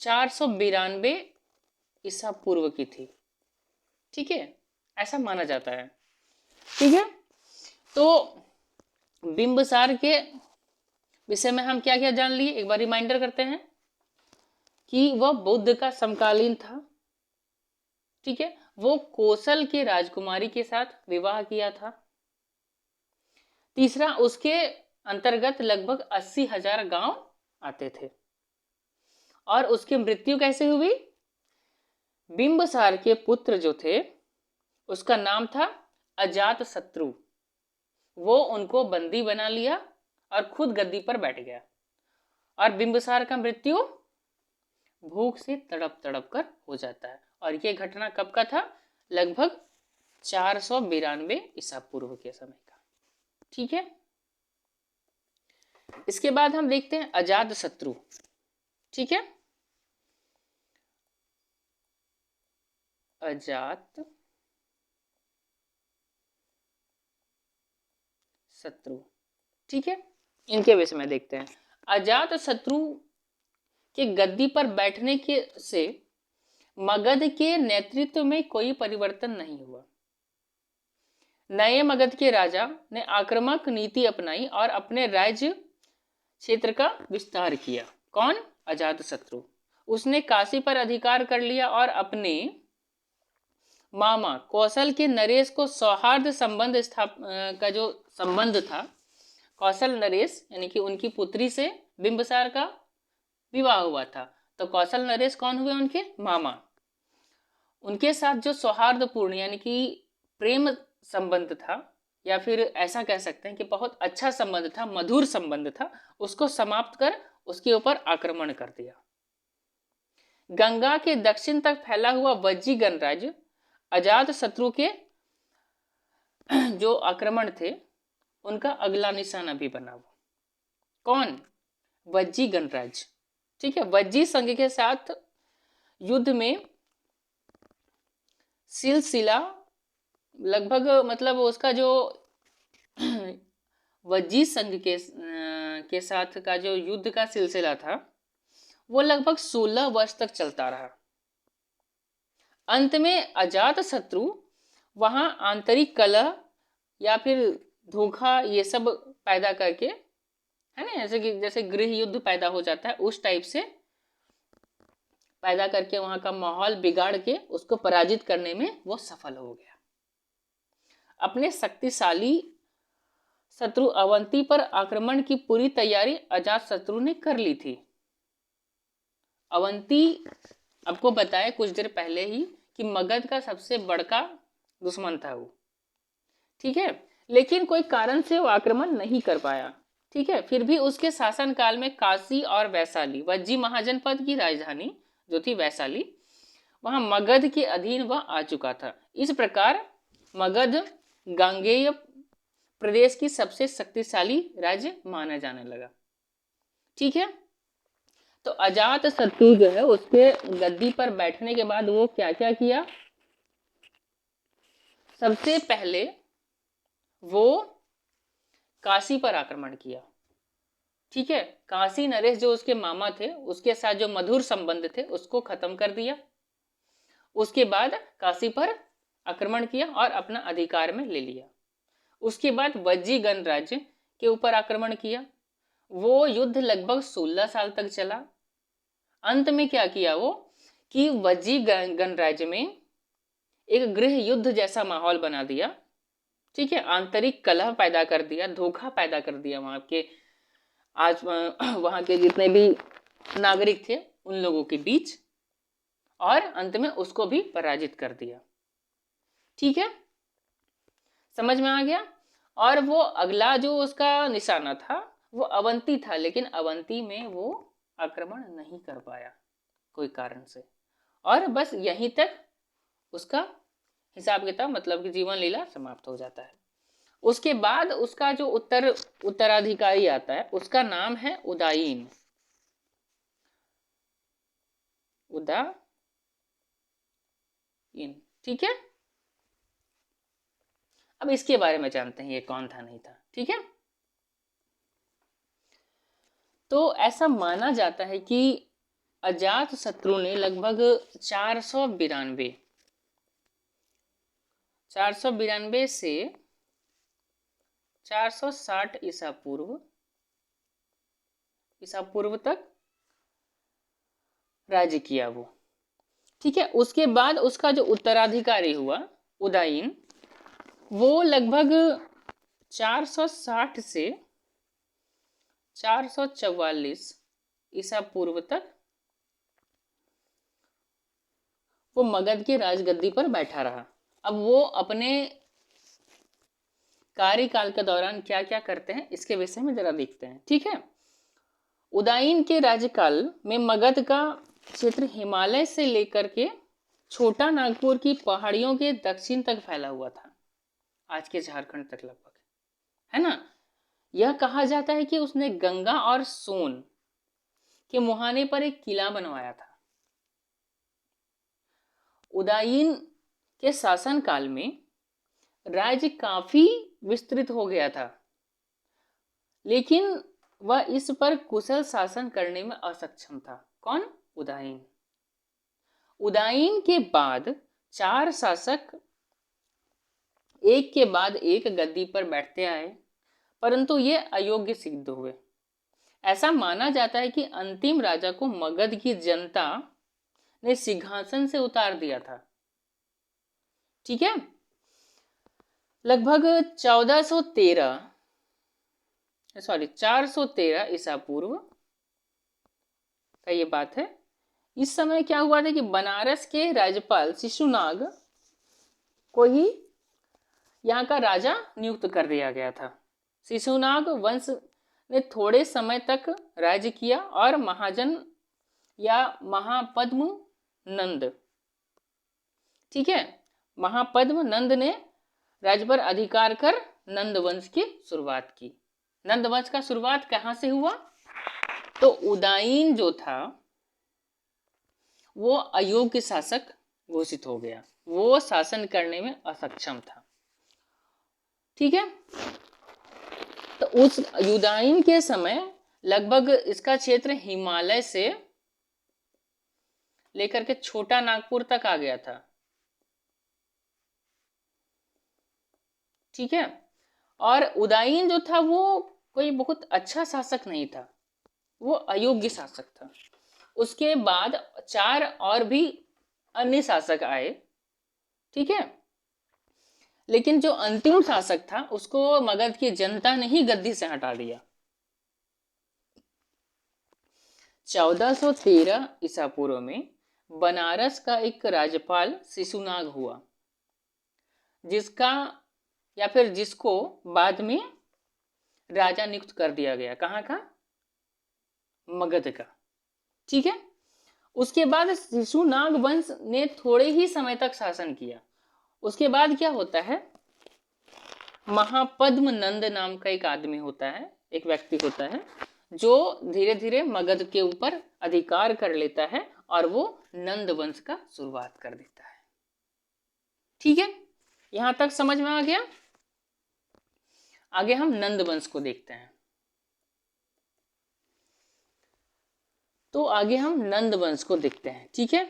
492 ईसा पूर्व की थी। ठीक है, ऐसा माना जाता है। ठीक है, तो बिंबिसार के विषय में हम क्या क्या जान लिए, एक बार रिमाइंडर करते हैं कि वह बुद्ध का समकालीन था। ठीक है, वो कौशल के राजकुमारी के साथ विवाह किया था। तीसरा, उसके अंतर्गत लगभग 80,000 गांव आते थे। और उसकी मृत्यु कैसे हुई? बिंबिसार के पुत्र जो थे उसका नाम था अजात शत्रु। वो उनको बंदी बना लिया और खुद गद्दी पर बैठ गया। और बिंबिसार का मृत्यु भूख से तड़प तड़प कर हो जाता है। और ये घटना कब का था? लगभग 492 ईसा पूर्व के समय का। ठीक है, इसके बाद हम देखते हैं अजात शत्रु। ठीक है, अजात शत्रु। ठीक है, इनके विषय में देखते हैं। अजात शत्रु के गद्दी पर बैठने के से मगध के नेतृत्व में कोई परिवर्तन नहीं हुआ। नए मगध के राजा ने आक्रामक नीति अपनाई और अपने राज्य क्षेत्र का विस्तार किया। कौन? अजात शत्रु। उसने काशी पर अधिकार कर लिया और अपने मामा कौशल के नरेश को सौहार्द संबंध का जो संबंध था, कौशल नरेश यानी कि उनकी पुत्री से बिंबिसार का विवाह हुआ था। तो कौशल नरेश कौन हुए? उनके मामा। उनके साथ जो सौहार्दपूर्ण यानी कि प्रेम संबंध था, या फिर ऐसा कह सकते हैं कि बहुत अच्छा संबंध था, मधुर संबंध था, उसको समाप्त कर उसके ऊपर आक्रमण कर दिया। गंगा के दक्षिण तक फैला हुआ वज्जी गणराज्य अजात शत्रु के जो आक्रमण थे उनका अगला निशाना भी बना हुआ। कौन? वज्जी गणराज्य। ठीक है, वज्जी संघ के साथ युद्ध में सिलसिला लगभग मतलब उसका जो वज्जी संघ के साथ का जो युद्ध का सिलसिला था वो लगभग 16 वर्ष तक चलता रहा। अंत में अजात शत्रु वहां आंतरिक कलह या फिर धोखा ये सब पैदा करके, है ना, जैसे गृह युद्ध पैदा हो जाता है उस टाइप से पैदा करके वहां का माहौल बिगाड़ के उसको पराजित करने में वो सफल हो गया। अपने शक्तिशाली शत्रु अवंती पर आक्रमण की पूरी तैयारी अजात शत्रु ने कर ली थी। अवंती आपको बताया कुछ देर पहले ही कि मगध का सबसे बड़का दुश्मन था वो। ठीक है, लेकिन कोई कारण से वो आक्रमण नहीं कर पाया। ठीक है, फिर भी उसके शासनकाल में काशी और वैशाली, वज्जी महाजनपद की राजधानी जो थी वैशाली, वहां मगध के अधीन वह आ चुका था। इस प्रकार मगध गांगेय प्रदेश की सबसे शक्तिशाली राज्य माना जाने लगा। ठीक है, तो अजात शत्रु जो है उसके गद्दी पर बैठने के बाद वो क्या क्या किया? सबसे पहले वो काशी पर आक्रमण किया। ठीक है, काशी नरेश जो उसके मामा थे उसके साथ जो मधुर संबंध थे उसको खत्म कर दिया। उसके बाद काशी पर आक्रमण किया और अपना अधिकार में ले लिया। उसके बाद वज्जी गणराज्य के ऊपर आक्रमण किया। वो युद्ध लगभग 16 साल तक चला। अंत में क्या किया वो कि वज्जी गणराज्य में एक गृह युद्ध जैसा माहौल बना दिया। ठीक है, आंतरिक कलह पैदा कर दिया, धोखा पैदा कर दिया वहां के आज वहां के जितने भी नागरिक थे उन लोगों के बीच, और अंत में उसको भी पराजित कर दिया। ठीक है, समझ में आ गया। और वो अगला जो उसका निशाना था वो अवंती था, लेकिन अवंती में वो आक्रमण नहीं कर पाया कोई कारण से, और बस यहीं तक उसका हिसाब किताब मतलब कि जीवन लीला समाप्त हो जाता है। उसके बाद उसका जो उत्तराधिकारी आता है उसका नाम है उदायीन। उदायीन। ठीक है, अब इसके बारे में जानते हैं ये कौन था नहीं था। ठीक है, तो ऐसा माना जाता है कि अजात शत्रु ने लगभग 492 से 460 ईसा पूर्व तक राज्य किया वो। ठीक है, उसके बाद उसका जो उत्तराधिकारी हुआ उदायीन, वो लगभग 460 से 444 ईसा पूर्व तक वो मगध के राजगद्दी पर बैठा रहा। अब वो अपने कार्यकाल के दौरान क्या क्या करते हैं इसके विषय में जरा देखते हैं। ठीक है, उदयन के राज्यकाल में मगध का क्षेत्र हिमालय से लेकर के छोटा नागपुर की पहाड़ियों के दक्षिण तक फैला हुआ था, आज के झारखंड तक लगभग, है ना। यह कहा जाता है कि उसने गंगा और सोन के मुहाने पर एक किला बनवाया था। उदयन के शासन काल में राज्य काफी विस्तृत हो गया था, लेकिन वह इस पर कुशल शासन करने में असक्षम था। कौन? उदयन। उदयन के बाद 4 शासक एक के बाद एक गद्दी पर बैठते आए, परंतु ये अयोग्य सिद्ध हुए। ऐसा माना जाता है कि अंतिम राजा को मगध की जनता ने सिंहासन से उतार दिया था। ठीक है, लगभग 413 ईसा पूर्व का ये बात है। इस समय क्या हुआ था कि बनारस के राज्यपाल शिशुनाग को ही यहाँ का राजा नियुक्त कर दिया गया था। शिशुनाग वंश ने थोड़े समय तक राज्य किया और महाजन या महापद्म नंद, ठीक है, महापद्म नंद ने राज्य पर अधिकार कर नंद वंश की शुरुआत की। नंद वंश का शुरुआत कहाँ से हुआ? तो उदयन जो था वो अयोग्य शासक घोषित हो गया, वो शासन करने में असक्षम था। ठीक है, तो उस उदयन के समय लगभग इसका क्षेत्र हिमालय से लेकर के छोटा नागपुर तक आ गया था। ठीक है, और उदयन जो था वो कोई बहुत अच्छा शासक नहीं था, वो अयोग्य शासक था। उसके बाद 4 और भी अन्य शासक आए। ठीक है, लेकिन जो अंतिम शासक था उसको मगध की जनता ने ही गद्दी से हटा दिया। 1413 ईसा पूर्व में बनारस का एक राज्यपाल शिशुनाग हुआ, जिसका या फिर जिसको बाद में राजा नियुक्त कर दिया गया। कहाँ का? मगध का। ठीक है, उसके बाद शिशुनाग वंश ने थोड़े ही समय तक शासन किया। उसके बाद क्या होता है, महापद्म नंद नाम का एक आदमी होता है, एक व्यक्ति होता है, जो धीरे धीरे मगध के ऊपर अधिकार कर लेता है और वो नंद वंश का शुरुआत कर देता है। ठीक है, यहां तक समझ में आ गया। आगे हम नंद वंश को देखते हैं। तो आगे हम नंद वंश को देखते हैं। ठीक है,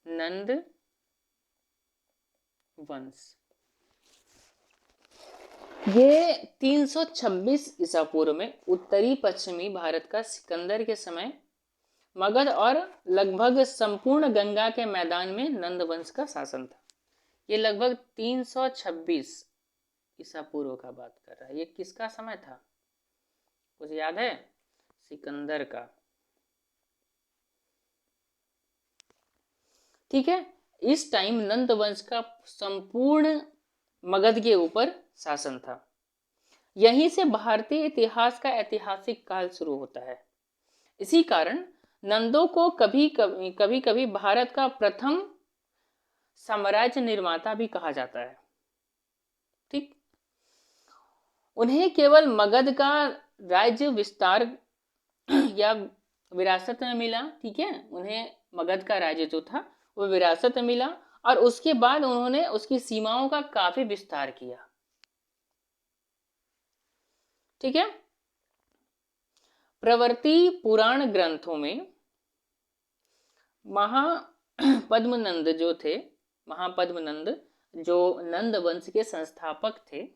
नंद वंश ये 326 ईसा पूर्व में उत्तरी पश्चिमी भारत का सिकंदर के समय मगध और लगभग संपूर्ण गंगा के मैदान में नंद वंश का शासन था। ये लगभग 326 ईसा पूर्व का बात कर रहा है। ये किसका समय था, कुछ याद है? सिकंदर का। ठीक है, इस टाइम नंद वंश का संपूर्ण मगध के ऊपर शासन था। यहीं से भारतीय इतिहास का ऐतिहासिक काल शुरू होता है। इसी कारण नंदों को कभी कभी भारत का प्रथम साम्राज्य निर्माता भी कहा जाता है। ठीक, उन्हें केवल मगध का राज्य विस्तार या विरासत में मिला। ठीक है, उन्हें मगध का राज्य जो था वो विरासत में मिला और उसके बाद उन्होंने उसकी सीमाओं का काफी विस्तार किया। ठीक है, प्रवृत्ति पुराण ग्रंथों में महापद्मनंद जो थे, महापद्मनंद जो नंद वंश के संस्थापक थे,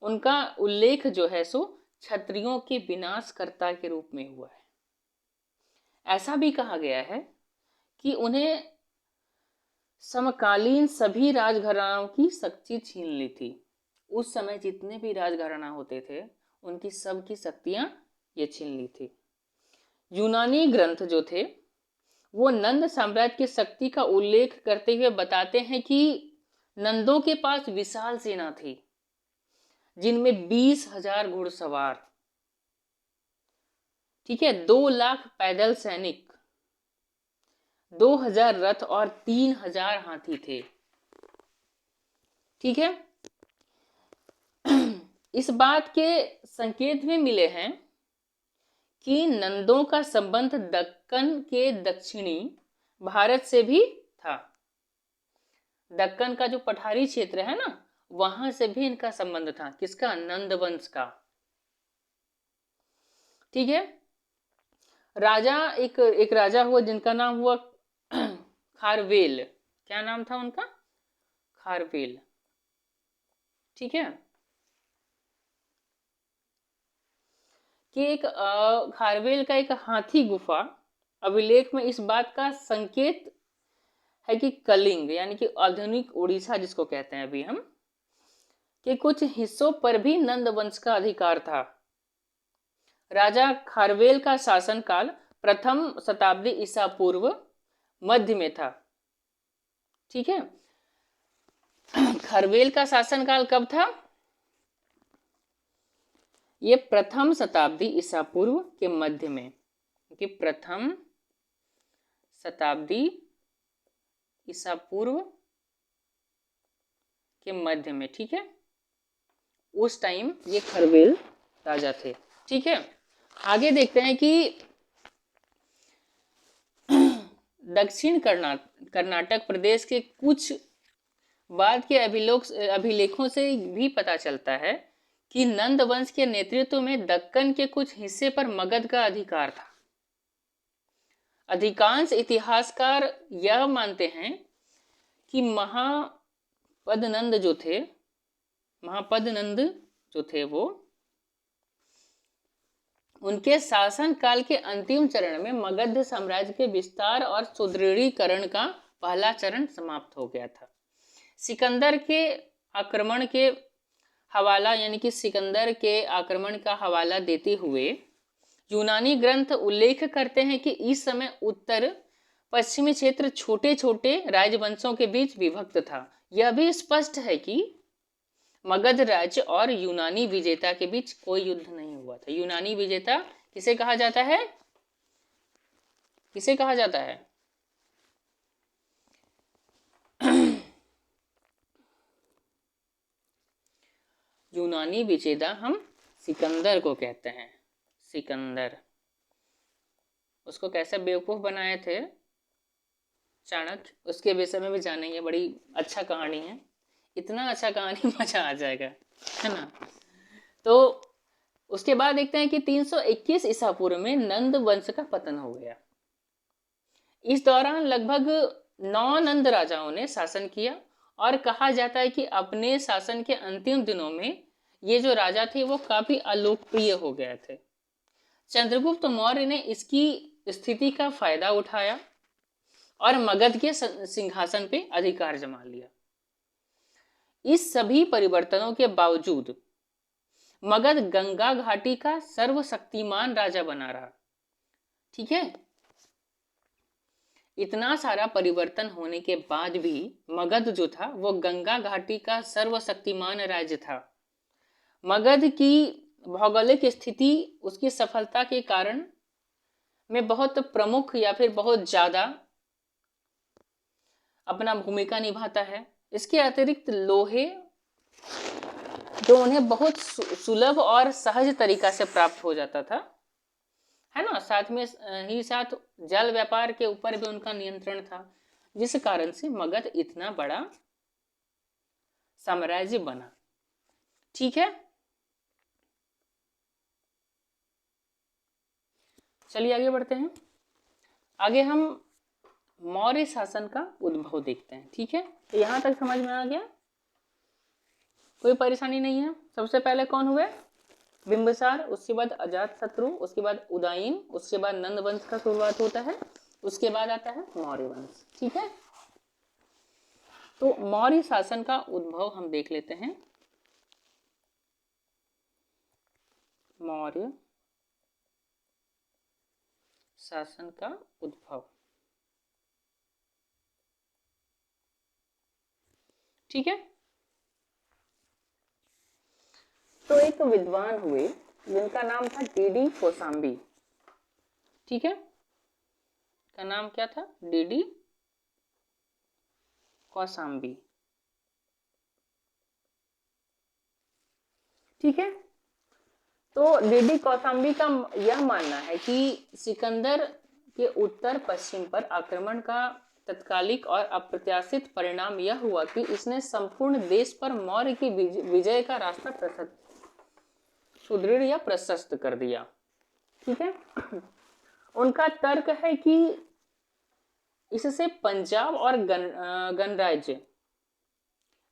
उनका उल्लेख जो है सो क्षत्रियों के विनाशकर्ता के रूप में हुआ है। ऐसा भी कहा गया है कि उन्हें समकालीन सभी राजघरानों की शक्ति छीन ली थी। उस समय जितने भी राजघराना होते थे उनकी सबकी शक्तियां ये छीन ली थी। यूनानी ग्रंथ जो थे वो नंद साम्राज्य की शक्ति का उल्लेख करते हुए बताते हैं कि नंदों के पास विशाल सेना थी, जिनमें 20,000 घुड़सवार, ठीक है, 2 लाख पैदल सैनिक, 2,000 रथ और 3,000 हाथी थे। ठीक है, इस बात के संकेत भी मिले हैं कि नंदों का संबंध दक्कन के दक्षिणी भारत से भी था। दक्कन का जो पठारी क्षेत्र है ना, वहां से भी इनका संबंध था। किसका? नंद वंश का। ठीक है, राजा एक राजा हुआ जिनका नाम हुआ खारवेल। क्या नाम था उनका? खारवेल। ठीक है, कि एक खारवेल का एक हाथी गुफा अभिलेख में इस बात का संकेत है कि कलिंग यानी कि आधुनिक उड़ीसा जिसको कहते हैं अभी हम, के कुछ हिस्सों पर भी नंद वंश का अधिकार था। राजा खारवेल का शासनकाल प्रथम शताब्दी ईसा पूर्व मध्य में था। ठीक है, खारवेल का शासनकाल कब था? ये प्रथम शताब्दी ईसा पूर्व के मध्य में, कि प्रथम शताब्दी ईसा पूर्व के मध्य में। ठीक है, उस टाइम ये खारवेल राजा थे। ठीक है, आगे देखते हैं कि दक्षिण कर्नाटक प्रदेश के कुछ बाद के अभिलेखों से भी पता चलता है कि नंद वंश के नेतृत्व में दक्कन के कुछ हिस्से पर मगध का अधिकार था। अधिकांश इतिहासकार यह मानते हैं कि महापद्नंद जो थे वो उनके शासन काल के अंतिम चरण में मगध साम्राज्य के विस्तार और सुदृढ़ीकरण का पहला चरण समाप्त हो गया था। सिकंदर के आक्रमण के हवाला यानी कि सिकंदर के आक्रमण का हवाला देते हुए यूनानी ग्रंथ उल्लेख करते हैं कि इस समय उत्तर पश्चिमी क्षेत्र छोटे छोटे राजवंशों के बीच विभक्त था। यह भी स्पष्ट है कि मगध राज्य और यूनानी विजेता के बीच कोई युद्ध नहीं हुआ था। यूनानी विजेता किसे कहा जाता है? किसे कहा जाता है? यूनानी विजेता हम सिकंदर को कहते हैं। सिकंदर, उसको कैसे बेवकूफ बनाए थे चाणक्य, उसके विषय में भी जानेंगे। बड़ी अच्छा कहानी है, इतना अच्छा कहानी मजा आ जाएगा, है ना। तो उसके बाद देखते हैं कि 321 ईसा पूर्व में नंद वंश का पतन हो गया। इस दौरान लगभग 9 नंद राजाओं ने शासन किया और कहा जाता है कि अपने शासन के अंतिम दिनों में ये जो राजा थे वो काफी अलोकप्रिय हो गए थे। चंद्रगुप्त मौर्य ने इसकी स्थिति का फायदा उठाया और मगध के सिंहासन पे अधिकार जमा लिया। इस सभी परिवर्तनों के बावजूद मगध गंगा घाटी का सर्वशक्तिमान राजा बना रहा। ठीक है, इतना सारा परिवर्तन होने के बाद भी मगध जो था वो गंगा घाटी का सर्वशक्तिमान राज्य था। मगध की भौगोलिक स्थिति उसकी सफलता के कारण में बहुत प्रमुख या फिर बहुत ज्यादा अपना भूमिका निभाता है। इसके अतिरिक्त लोहे जो उन्हें बहुत सुलभ और सहज तरीका से प्राप्त हो जाता था, है ना, साथ में ही साथ जल व्यापार के ऊपर भी उनका नियंत्रण था, जिस कारण से मगध इतना बड़ा साम्राज्य बना। ठीक है, चलिए आगे बढ़ते हैं। आगे हम मौर्य शासन का उद्भव देखते हैं। ठीक है, तो यहां तक समझ में आ गया, कोई परेशानी नहीं है। सबसे पहले कौन हुए? बिंबिसार, उसके बाद अजातशत्रु, उसके बाद उदयन, उसके बाद नंद वंश का शुरुआत होता है, उसके बाद आता है मौर्य वंश। ठीक है, तो मौर्य शासन का उद्भव हम देख लेते हैं। मौर्य शासन का उद्भव, ठीक है। तो एक विद्वान हुए जिनका नाम था डीडी कोसाम्बी, ठीक है, का नाम क्या था, डीडी कोसाम्बी, ठीक है। तो डीडी कौशाम्बी का यह मानना है कि सिकंदर के उत्तर पश्चिम पर आक्रमण का तत्कालिक और अप्रत्याशित परिणाम यह हुआ कि इसने संपूर्ण देश पर मौर्य की विजय का रास्ता सुदृढ़ या प्रशस्त कर दिया, ठीक है। उनका तर्क है कि इससे पंजाब और गणराज्य,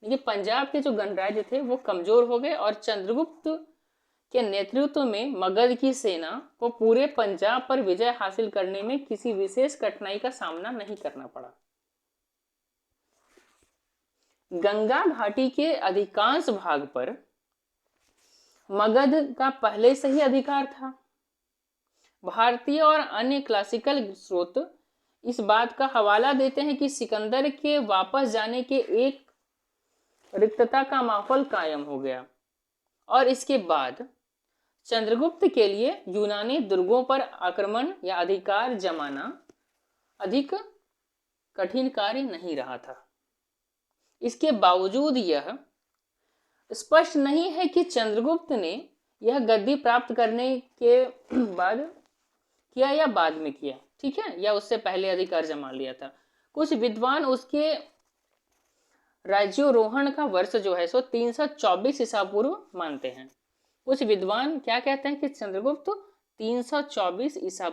ये पंजाब के जो गणराज्य थे वो कमजोर हो गए और चंद्रगुप्त के नेतृत्व में मगध की सेना को पूरे पंजाब पर विजय हासिल करने में किसी विशेष कठिनाई का सामना नहीं करना पड़ा। गंगा घाटी के अधिकांश भाग पर मगध का पहले से ही अधिकार था। भारतीय और अन्य क्लासिकल स्रोत इस बात का हवाला देते हैं कि सिकंदर के वापस जाने के एक रिक्तता का माहौल कायम हो गया और इसके बाद चंद्रगुप्त के लिए यूनानी दुर्गों पर आक्रमण या अधिकार जमाना अधिक कठिन कार्य नहीं रहा था। इसके बावजूद यह स्पष्ट नहीं है कि चंद्रगुप्त ने यह गद्दी प्राप्त करने के बाद किया या बाद में किया, ठीक है, या उससे पहले अधिकार जमा लिया था। कुछ विद्वान उसके राज्यारोहण का वर्ष जो है सो 324 ईसा पूर्व मानते हैं। कुछ विद्वान क्या कहते हैं कि चंद्रगुप्त 324 ईसा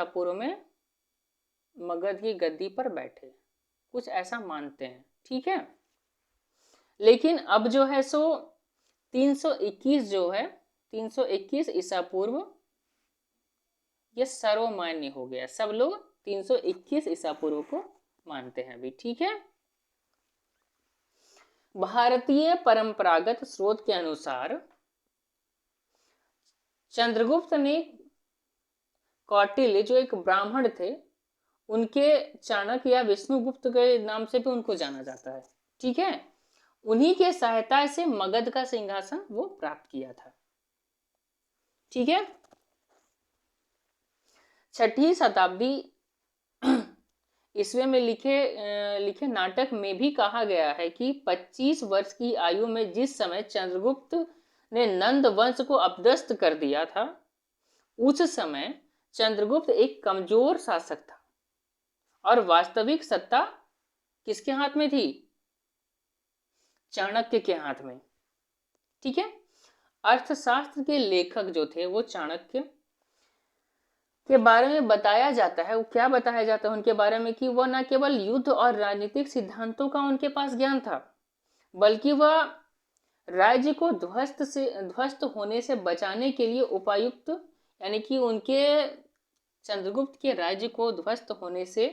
पूर्व में मगध की गद्दी पर बैठे, कुछ ऐसा मानते हैं, ठीक है। लेकिन अब जो है सो 321 जो है 321 ईसा पूर्व ये सर्वमान्य हो गया, सब लोग 321 ईसा पूर्व को मानते हैं अभी, ठीक है। भारतीय परंपरागत स्रोत के अनुसार चंद्रगुप्त ने कौटिल्य जो एक ब्राह्मण थे उनके चाणक्य या विष्णुगुप्त के नाम से भी उनको जाना जाता है, ठीक है, उन्हीं के सहायता से मगध का सिंहासन वो प्राप्त किया था, ठीक है। 6वीं शताब्दी ईस्वी में लिखे नाटक में भी कहा गया है कि 25 वर्ष की आयु में जिस समय चंद्रगुप्त ने नंद वंश को अपदस्थ कर दिया था उस समय चंद्रगुप्त एक कमजोर शासक था और वास्तविक सत्ता किसके हाथ में थी, चाणक्य के हाथ में, ठीक है। अर्थशास्त्र के लेखक जो थे वो चाणक्य के बारे में बताया जाता है, वो क्या बताया जाता है उनके बारे में कि वह न केवल युद्ध और राजनीतिक सिद्धांतों का उनके पास ज्ञान था बल्कि वह राज्य को ध्वस्त होने से बचाने के लिए उपायुक्त, यानी कि उनके चंद्रगुप्त के राज्य को ध्वस्त होने से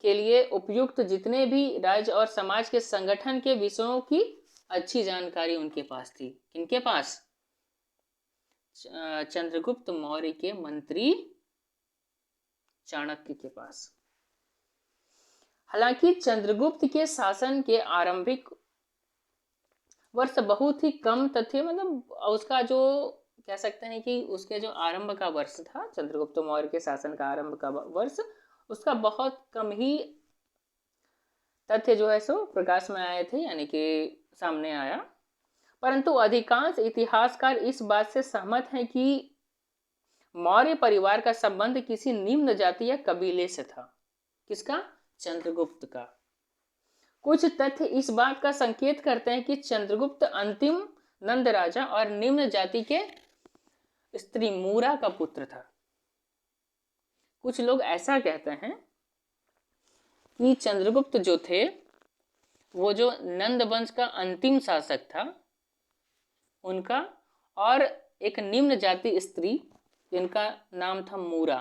के लिए उपयुक्त जितने भी राज्य और समाज के संगठन के विषयों की अच्छी जानकारी उनके पास थी। किनके पास, चंद्रगुप्त मौर्य के मंत्री चाणक्य के पास। हालांकि चंद्रगुप्त के शासन के आरंभिक वर्ष बहुत ही कम तथ्य, मतलब उसका जो कह सकते हैं कि उसके जो आरंभ का वर्ष था, चंद्रगुप्त मौर्य के शासन का आरंभ का वर्ष, उसका बहुत कम ही तथ्य जो है सो प्रकाश में आए थे, यानी कि सामने आया। परंतु अधिकांश इतिहासकार इस बात से सहमत हैं कि मौर्य परिवार का संबंध किसी निम्न जाति या कबीले से था। किसका, चंद्रगुप्त का। कुछ तथ्य इस बात का संकेत करते हैं कि चंद्रगुप्त अंतिम नंद राजा और निम्न जाति के स्त्री मूरा का पुत्र था। कुछ लोग ऐसा कहते हैं कि चंद्रगुप्त जो थे वो जो नंद वंश का अंतिम शासक था उनका, और एक निम्न जाति स्त्री जिनका नाम था मूरा,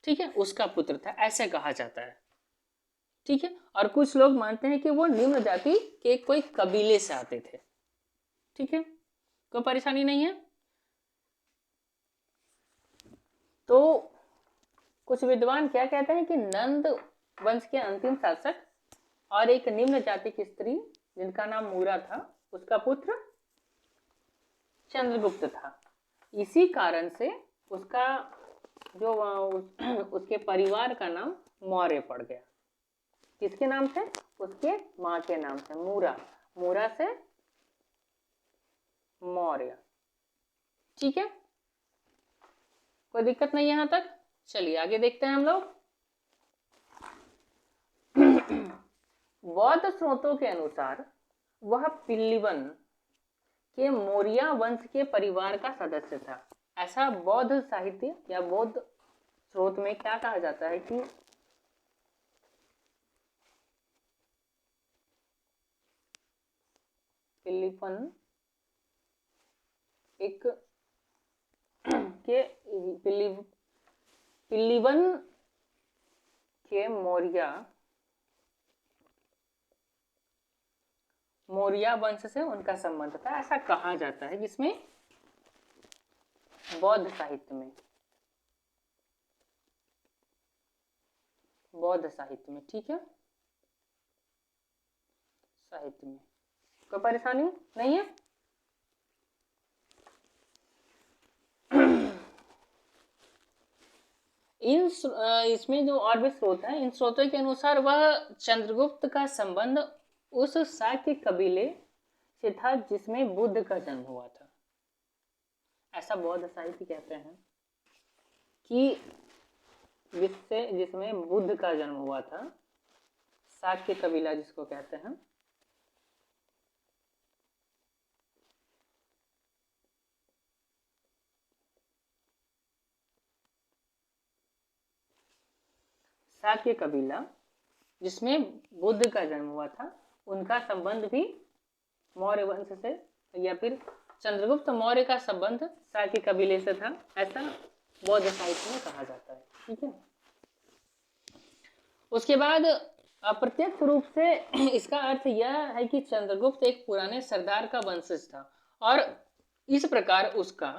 ठीक है, उसका पुत्र था, ऐसे कहा जाता है, ठीक है। और कुछ लोग मानते हैं कि वो निम्न जाति के कोई कबीले से आते थे, ठीक है, कोई परेशानी नहीं है। तो कुछ विद्वान क्या कहते हैं कि नंद वंश के अंतिम शासक और एक निम्न जाति की स्त्री जिनका नाम मूरा था, उसका पुत्र चंद्रगुप्त था। इसी कारण से उसका जो उसके परिवार का नाम मौर्य पड़ गया। किसके नाम से? उसके माँ के नाम से, मूरा। मूरा से मौर्य। ठीक है, कोई दिक्कत नहीं यहां तक? चलिए आगे देखते हैं हम लोग। बौद्ध स्रोतों के अनुसार वह पिल्लिवन के मौर्य वंश के परिवार का सदस्य था। ऐसा बौद्ध साहित्य या बौद्ध स्रोत में क्या कहा जाता है कि पिल्लिवन एक के पिल्लिवन के मौर्य वंश से उनका संबंध था, ऐसा कहा जाता है जिसमें बौद्ध साहित्य में, ठीक है, साहित्य में कोई परेशानी नहीं है। इसमें जो और भी स्रोत हैं, इन स्रोतों के अनुसार वह चंद्रगुप्त का संबंध उस शाक्य कबीले से था जिसमें बुद्ध का जन्म हुआ था। ऐसा बौद्ध साहित्य कहते हैं कि जिसमें बुद्ध का जन्म हुआ था, शाक्य कबीला जिसको कहते हैं। शाक्य कबीला जिसमें बुद्ध का जन्म हुआ था, उनका संबंध भी मौर्य वंश से, या फिर चंद्रगुप्त मौर्य का संबंध शाक्य कबीले से था, ऐसा बौद्ध साहित्य में कहा जाता है। ठीक है, उसके बाद अप्रत्यक्ष रूप से इसका अर्थ यह है कि चंद्रगुप्त एक पुराने सरदार का वंशज था और इस प्रकार उसका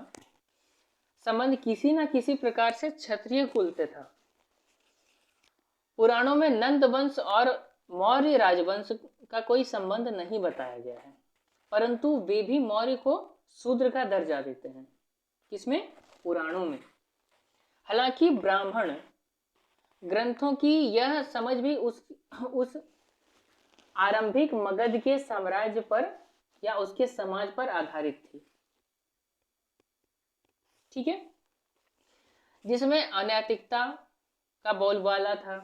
संबंध किसी न किसी प्रकार से क्षत्रिय कुल से था। पुराणों में नंद वंश और मौर्य राजवंश का कोई संबंध नहीं बताया गया है, परंतु वे भी मौर्य को शूद्र का दर्जा देते हैं। किसमें? पुराणों में। हालांकि ब्राह्मण ग्रंथों की यह समझ भी उस आरंभिक मगध के साम्राज्य पर या उसके समाज पर आधारित थी। ठीक है, जिसमें अनैतिकता का बोलबाला था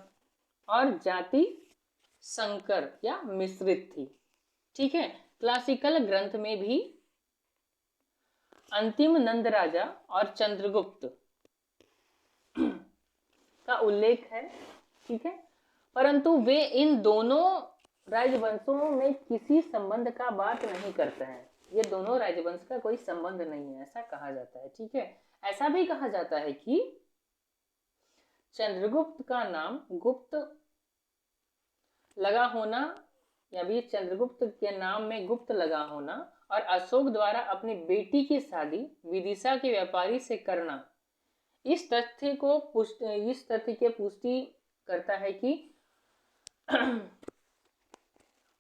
और जाति संकर या मिश्रित थी। ठीक है, क्लासिकल ग्रंथ में भी अंतिम नंद राजा और चंद्रगुप्त का उल्लेख है। ठीक है, परंतु वे इन दोनों राजवंशों में किसी संबंध का बात नहीं करते हैं। ये दोनों राजवंश का कोई संबंध नहीं है, ऐसा कहा जाता है। ठीक है, ऐसा भी कहा जाता है कि चंद्रगुप्त का नाम गुप्त लगा होना, या भी चंद्रगुप्त के नाम में गुप्त लगा होना और अशोक द्वारा अपनी बेटी की शादी विदिशा के व्यापारी से करना, इस तथ्य की पुष्टि करता है कि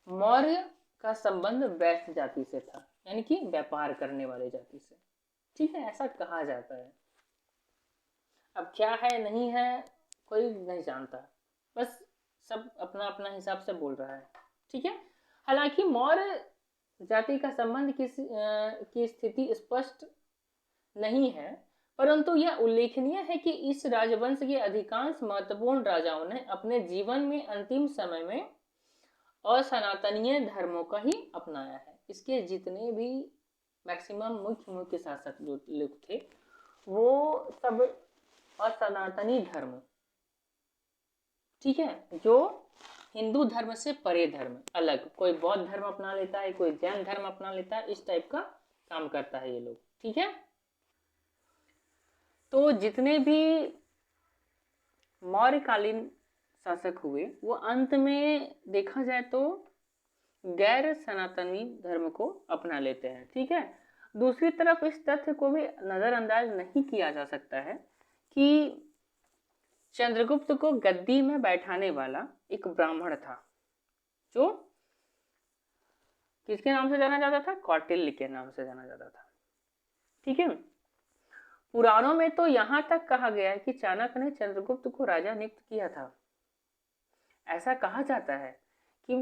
मौर्य का संबंध वैश्य जाति से था, यानी कि व्यापार करने वाले जाति से। ठीक है, ऐसा कहा जाता है। अब क्या है नहीं है कोई नहीं जानता, बस सब अपना अपना हिसाब से बोल रहा है। ठीक है, हालांकि मौर्य जाति का संबंध की स्थिति स्पष्ट नहीं है, परंतु यह उल्लेखनीय है कि इस राजवंश के अधिकांश महत्वपूर्ण राजाओं ने अपने जीवन में अंतिम समय में असनातनीय धर्मों का ही अपनाया है। इसके जितने भी मैक्सिमम मुख्य शासक जो लोग थे वो सब असनातनी धर्म, ठीक है, जो हिंदू धर्म से परे धर्म, अलग, कोई बौद्ध धर्म अपना लेता है, कोई जैन धर्म अपना लेता है, इस टाइप का काम करता है ये लोग। ठीक है, तो जितने भी मौर्यकालीन शासक हुए वो अंत में देखा जाए तो गैर सनातनी धर्म को अपना लेते हैं। ठीक है, दूसरी तरफ इस तथ्य को भी नज़रअंदाज नहीं किया जा सकता है कि चंद्रगुप्त को गद्दी में बैठाने वाला एक ब्राह्मण था जो किसके नाम से जाना जाता था? कौटिल्य के नाम से जाना जाता था। ठीक है। पुराणों में तो यहां तक कहा गया है कि चाणक्य ने चंद्रगुप्त को राजा नियुक्त किया था। ऐसा कहा जाता है कि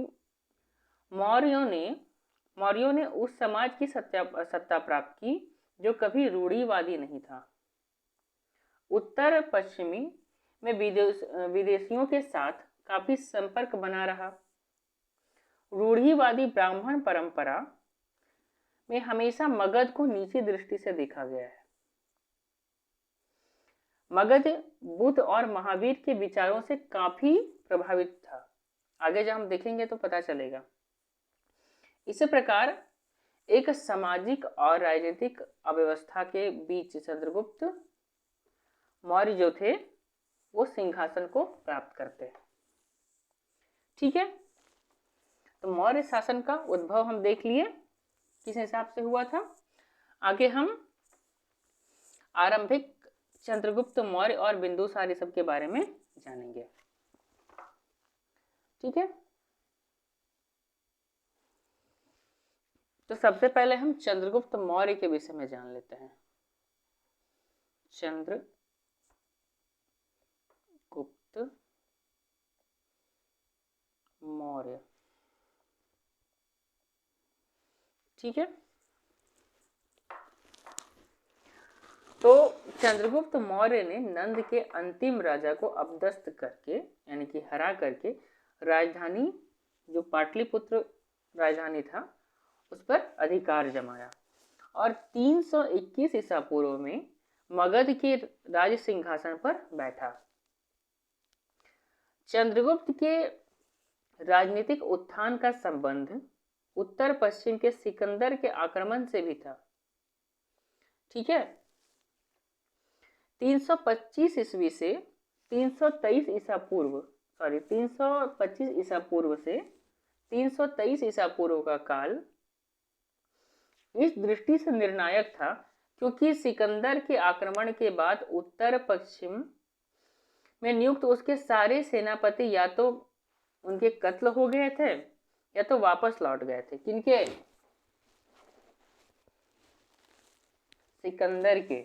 मौर्यों ने उस समाज की सत्ता प्राप्त की जो कभी रूढ़िवादी नहीं था। उत्तर पश्चिमी में विदेशियों के साथ काफी संपर्क बना रहा। रूढ़िवादी ब्राह्मण परंपरा में हमेशा मगध को नीची दृष्टि से देखा गया है। मगध बुद्ध और महावीर के विचारों से काफी प्रभावित था। आगे जब हम देखेंगे तो पता चलेगा। इसी प्रकार एक सामाजिक और राजनीतिक अव्यवस्था के बीच चंद्रगुप्त मौर्य जो थे वो सिंहासन को प्राप्त करते हैं। ठीक है। तो मौर्य शासन का उद्भव हम देख लिए किस हिसाब से हुआ था। आगे हम आरंभिक चंद्रगुप्त मौर्य और बिंदुसार ये सब के बारे में जानेंगे। ठीक है। तो सबसे पहले हम चंद्रगुप्त मौर्य के विषय में जान लेते हैं। चंद्रगुप्त मौर्य। ठीक है। तो चंद्रगुप्त मौर्य ने नंद के अंतिम राजा को अपदस्थ करके यानी कि हरा करके राजधानी जो पाटलिपुत्र राजधानी था उस पर अधिकार जमाया और 321 ईसा पूर्व में मगध के राज सिंहासन पर बैठा। चंद्रगुप्त के राजनीतिक उत्थान का संबंध उत्तर पश्चिम के सिकंदर के आक्रमण से भी था। ठीक है। 325 ईस्वी से 323 ईसा पूर्व 325 ईसा पूर्व से 323 ईसा पूर्व का काल इस दृष्टि से निर्णायक था क्योंकि सिकंदर के आक्रमण के बाद उत्तर पश्चिम में नियुक्त उसके सारे सेनापति या तो उनके कत्ल हो गए थे या तो वापस लौट गए थे। किनके? सिकंदर के।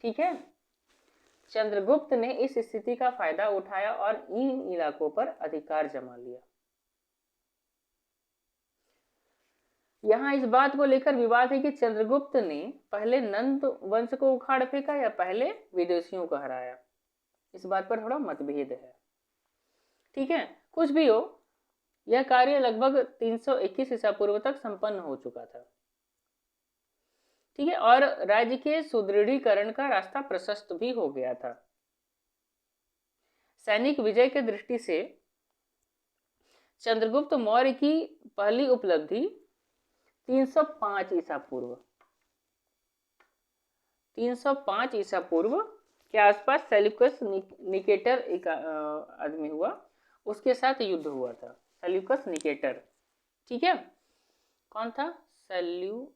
ठीक है। चंद्रगुप्त ने इस स्थिति का फायदा उठाया और इन इलाकों पर अधिकार जमा लिया। यहाँ इस बात को लेकर विवाद है कि चंद्रगुप्त ने पहले नंद वंश को उखाड़ फेंका या पहले विदेशियों को हराया। इस बात पर थोड़ा मतभेद है। ठीक है। कुछ भी हो, यह कार्य लगभग 321 ईसा पूर्व तक संपन्न हो चुका था। ठीक है। और राज्य के सुदृढ़ीकरण का रास्ता प्रशस्त भी हो गया था। सैनिक विजय के दृष्टि से चंद्रगुप्त मौर्य की पहली उपलब्धि 305 ईसा पूर्व 305 ईसा पूर्व के आसपास सेल्यूकस निकेटर एक आदमी हुआ, उसके साथ युद्ध हुआ था। Seleucus Nicator. ठीक है। कौन था? Seleucus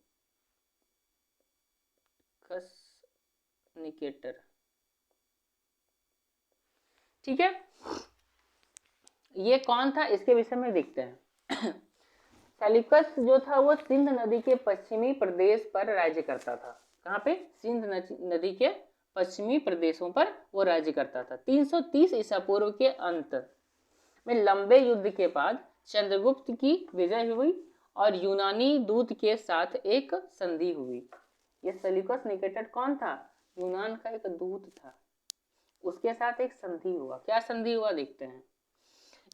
Nicator. ठीक है। ये कौन था इसके विषय में देखते हैं। सेल्यूकस जो था वो सिंध नदी के पश्चिमी प्रदेश पर राज्य करता था। कहाँ पे? सिंध नदी के पश्चिमी प्रदेशों पर वो राज्य करता था। 330 ईसा पूर्व के अंत में लंबे युद्ध के बाद चंद्रगुप्त की विजय हुई और यूनानी दूत के साथ एक संधि हुई। ये सेल्यूकस निकेटर कौन था? यूनान का एक दूत था, उसके साथ एक संधि हुआ। क्या संधि हुआ देखते हैं।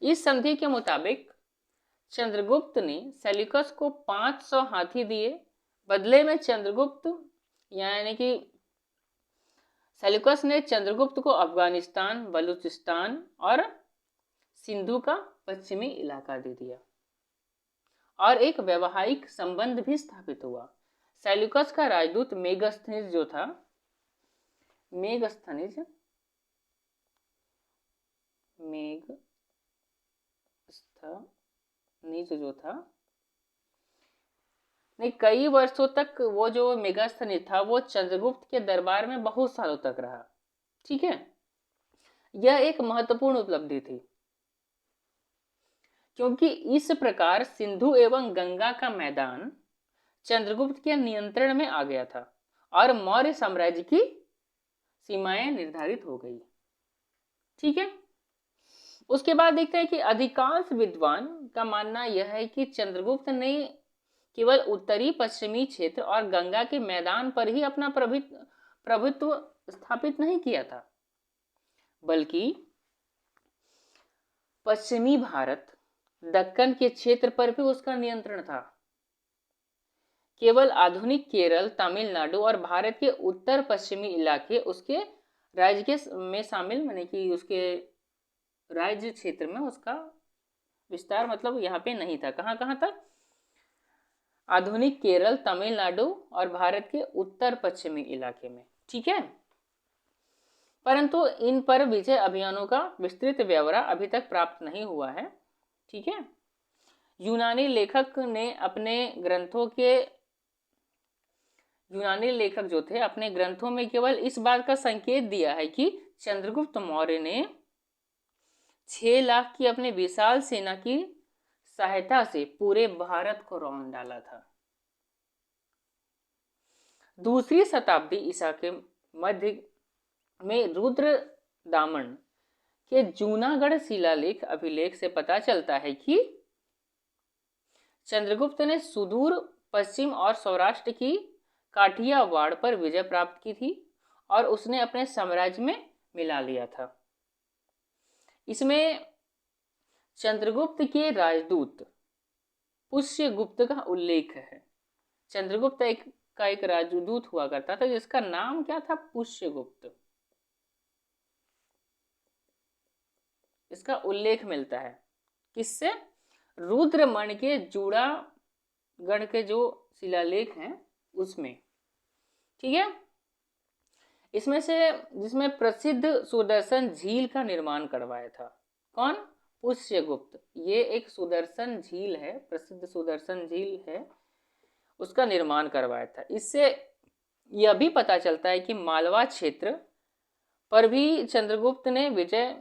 इस संधि के मुताबिक चंद्रगुप्त ने सेल्यूकस को 500 हाथी दिए। बदले में चंद्रगुप्त यानी कि सेल्यूकस ने चंद्रगुप्त को अफगानिस्तान, बलूचिस्तान और सिंधु का पश्चिमी इलाका दे दिया और एक वैवाहिक संबंध भी स्थापित हुआ। सेल्यूकस का राजदूत मेगस्थनीज जो था, मेगस्थनीज जो था नहीं, कई वर्षों तक वो जो मेगास्थनीज था वो चंद्रगुप्त के दरबार में बहुत सालों तक रहा। ठीक है, यह एक महत्वपूर्ण उपलब्धि थी क्योंकि इस प्रकार सिंधु एवं गंगा का मैदान चंद्रगुप्त के नियंत्रण में आ गया था और मौर्य साम्राज्य की सीमाएं निर्धारित हो गई। ठीक है, उसके बाद देखते हैं कि अधिकांश विद्वान का मानना यह है कि चंद्रगुप्त ने केवल उत्तरी पश्चिमी क्षेत्र और गंगा के मैदान पर ही अपना प्रभुत्व स्थापित नहीं किया था, बल्कि पश्चिमी भारत, दक्कन के क्षेत्र पर भी उसका नियंत्रण था। केवल आधुनिक केरल, तमिलनाडु और भारत के उत्तर पश्चिमी इलाके उसके राज्य के में शामिल, माने कि उसके राज्य क्षेत्र में उसका विस्तार मतलब यहाँ पे नहीं था। कहाँ कहाँ तक? आधुनिक केरल, तमिलनाडु और भारत के उत्तर पश्चिमी इलाके में। ठीक है, परंतु इन पर विजय अभियानों का विस्तृत ब्यौरा अभी तक प्राप्त नहीं हुआ है। ठीक है, यूनानी लेखक जो थे अपने ग्रंथों में केवल इस बात का संकेत दिया है कि चंद्रगुप्त मौर्य ने 6 लाख की अपने विशाल सेना की सहायता से पूरे भारत को रौंद डाला था। दूसरी शताब्दी ईसा के मध्य में रुद्र दामन के जूनागढ़ शिलालेख अभिलेख से पता चलता है कि चंद्रगुप्त ने सुदूर पश्चिम और सौराष्ट्र की काठियावाड़ पर विजय प्राप्त की थी और उसने अपने साम्राज्य में मिला लिया था। इसमें चंद्रगुप्त के राजदूत पुष्यगुप्त का उल्लेख है। चंद्रगुप्त का एक राजदूत हुआ करता था जिसका नाम क्या था? पुष्यगुप्त। इसका उल्लेख मिलता है किससे? रुद्रमण के जूनागढ़ के जो शिलालेख हैं उसमें। ठीक है, इसमें से जिसमें प्रसिद्ध सुदर्शन झील का निर्माण करवाया था। कौन? पुष्यगुप्त। ये एक सुदर्शन झील है, प्रसिद्ध सुदर्शन झील है, उसका निर्माण करवाया था। इससे यह भी पता चलता है कि मालवा क्षेत्र पर भी चंद्रगुप्त ने विजय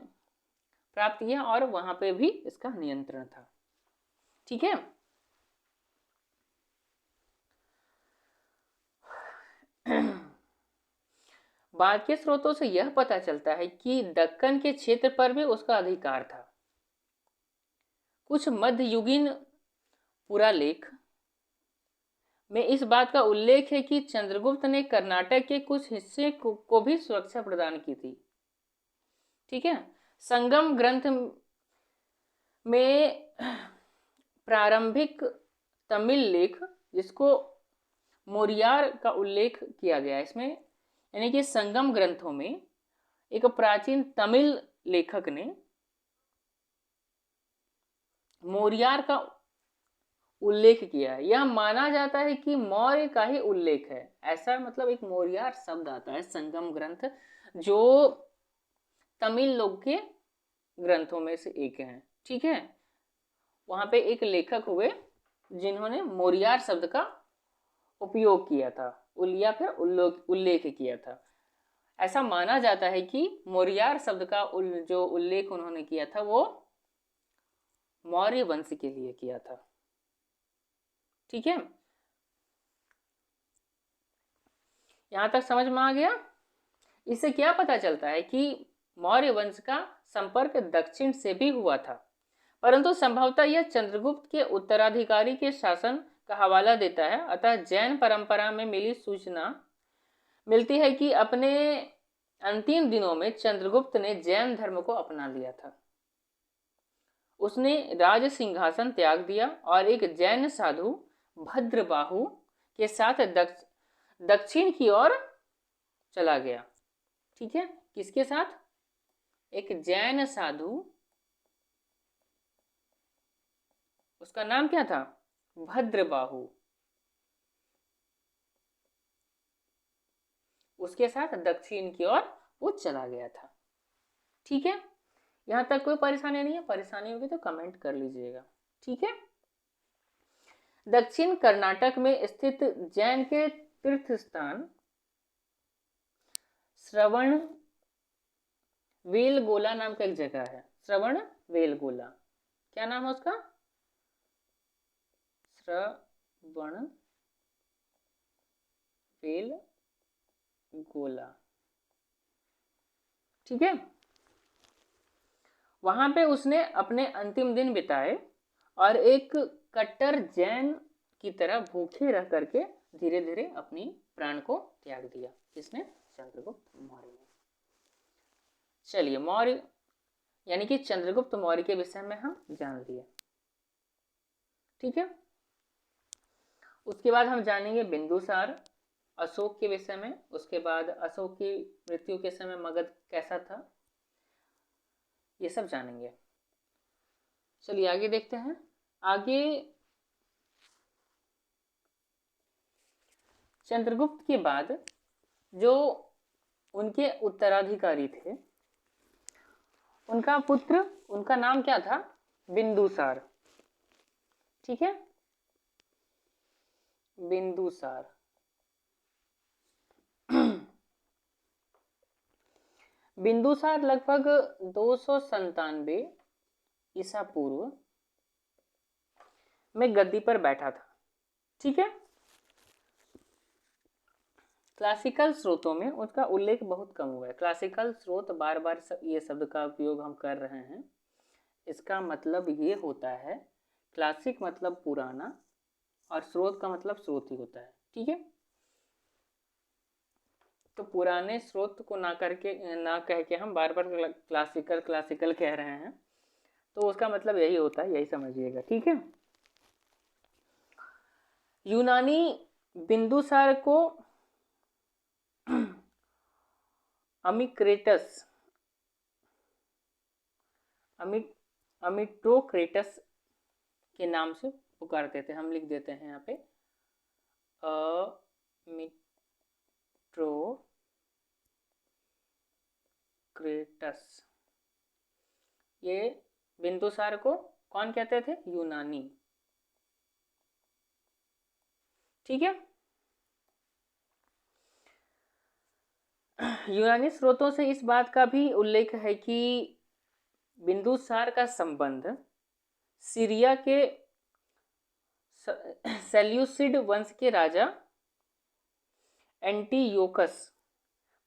प्राप्त किया और वहां पे भी इसका नियंत्रण था। ठीक है, बाद के स्रोतों से यह पता चलता है कि दक्कन के क्षेत्र पर भी उसका अधिकार था। कुछ मध्ययुगीन पुरालेख में इस बात का उल्लेख है कि चंद्रगुप्त ने कर्नाटक के कुछ हिस्से को भी सुरक्षा प्रदान की थी। ठीक है, संगम ग्रंथ में प्रारंभिक तमिल लेख जिसको मोरियार का उल्लेख किया गया है इसमें, यानी कि संगम ग्रंथों में एक प्राचीन तमिल लेखक ने मोरियार का उल्लेख किया है। यह माना जाता है कि मौर्य का ही उल्लेख है। ऐसा मतलब एक मोरियार शब्द आता है संगम ग्रंथ, जो तमिल लोग के ग्रंथों में से एक है। ठीक है, वहां पे एक लेखक हुए जिन्होंने मोरियार शब्द का उपयोग किया था या फिर उल्लेख किया था। ऐसा माना जाता है कि मोरियार शब्द का जो उल्लेख उन्होंने किया था वो मौर्य वंश के लिए किया था। ठीक है, यहां तक समझ में आ गया? इससे क्या पता चलता है कि मौर्य वंश का संपर्क दक्षिण से भी हुआ था, परंतु संभवतः यह चंद्रगुप्त के उत्तराधिकारी के शासन का हवाला देता है। अतः जैन परंपरा में मिली सूचना मिलती है कि अपने अंतिम दिनों में चंद्रगुप्त ने जैन धर्म को अपना लिया था। उसने राज सिंहासन त्याग दिया और एक जैन साधु भद्रबाहु के साथ दक्षिण की ओर चला गया। ठीक है, किसके साथ? एक जैन साधु, उसका नाम क्या था? भद्रबाहु। उसके साथ दक्षिण की ओर वो चला गया था। ठीक है, यहां तक कोई परेशानी नहीं है? परेशानी होगी तो कमेंट कर लीजिएगा। ठीक है, दक्षिण कर्नाटक में स्थित जैन के तीर्थ स्थान वेलगोला नाम का एक जगह है, श्रवण वेलगोला। क्या नाम है उसका? श्रवण वेलगोला। ठीक है, वहां पे उसने अपने अंतिम दिन बिताए और एक कट्टर जैन की तरह भूखे रह करके धीरे धीरे अपनी प्राण को त्याग दिया। किसने? चंद्रगुप्त मौर्य ने। चलिए, मौर्य यानी कि चंद्रगुप्त मौर्य के विषय में हम जान लिए। ठीक है, उसके बाद हम जानेंगे बिंदुसार, अशोक के विषय में। उसके बाद अशोक की मृत्यु के समय मगध कैसा था, ये सब जानेंगे। चलिए आगे देखते हैं। आगे चंद्रगुप्त के बाद जो उनके उत्तराधिकारी थे, उनका पुत्र, उनका नाम क्या था? बिंदुसार। ठीक है, बिंदुसार। बिंदुसार लगभग 297 ईसा पूर्व में गद्दी पर बैठा था। ठीक है, क्लासिकल स्रोतों में उसका उल्लेख बहुत कम हुआ है। क्लासिकल स्रोत, बार बार ये शब्द का उपयोग हम कर रहे हैं, इसका मतलब ये होता है, क्लासिक मतलब पुराना और स्रोत का मतलब स्रोत ही होता है। ठीक है, तो पुराने स्रोत को ना कह के हम बार बार क्लासिकल क्लासिकल कह रहे हैं, तो उसका मतलब यही होता है, यही समझिएगा। ठीक है, यूनानी बिंदुसार को अमिट्रोक्रेटस के नाम से पुकारते थे। हम लिख देते हैं यहाँ पे अमिट्रोक्रेटस। ये बिंदुसार को कौन कहते थे? यूनानी। ठीक है, यूनानी स्रोतों से इस बात का भी उल्लेख है कि बिंदुसार का संबंध सीरिया के सेल्यूसिड वंश के राजा एंटीयोकस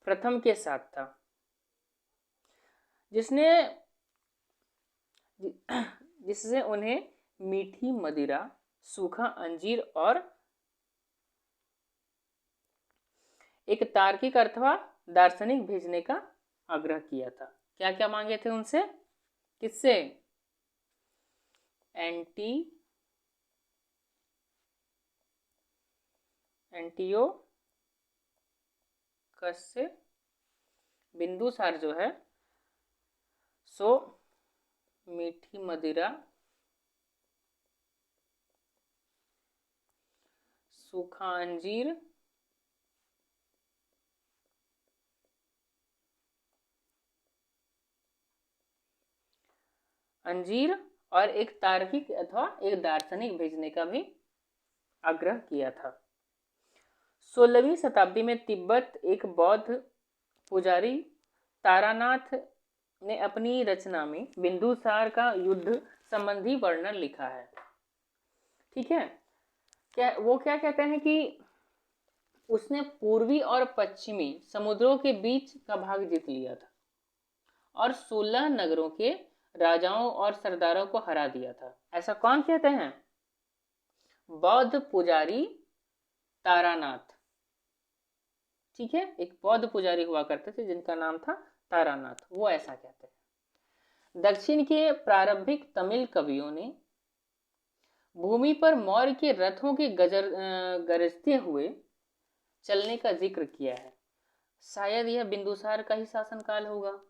प्रथम के साथ था, जिससे उन्हें मीठी मदिरा, सूखा अंजीर और एक तार्किक अथवा दार्शनिक भेजने का आग्रह किया था। क्या क्या मांगे थे उनसे? किससे? एंटीयोकस से बिंदुसार जो है सो मीठी मदिरा, सूखा अंजीर और एक तार्किक अथवा एक दार्शनिक भेजने का भी आग्रह किया था। 16वीं शताब्दी में तिब्बत एक बौद्ध पुजारी तारानाथ ने अपनी रचना में बिंदुसार का युद्ध संबंधी वर्णन लिखा है। ठीक है, वो क्या कहते हैं कि उसने पूर्वी और पश्चिमी समुद्रों के बीच का भाग जीत लिया था और 16 नगरों के राजाओं और सरदारों को हरा दिया था। ऐसा कौन कहते हैं? बौद्ध पुजारी तारानाथ। ठीक है, एक बौद्ध पुजारी हुआ करते थे जिनका नाम था तारानाथ, वो ऐसा कहते हैं। दक्षिण के प्रारंभिक तमिल कवियों ने भूमि पर मौर्य के रथों के गरजते हुए चलने का जिक्र किया है। शायद यह बिंदुसार का ही शासनकाल होगा।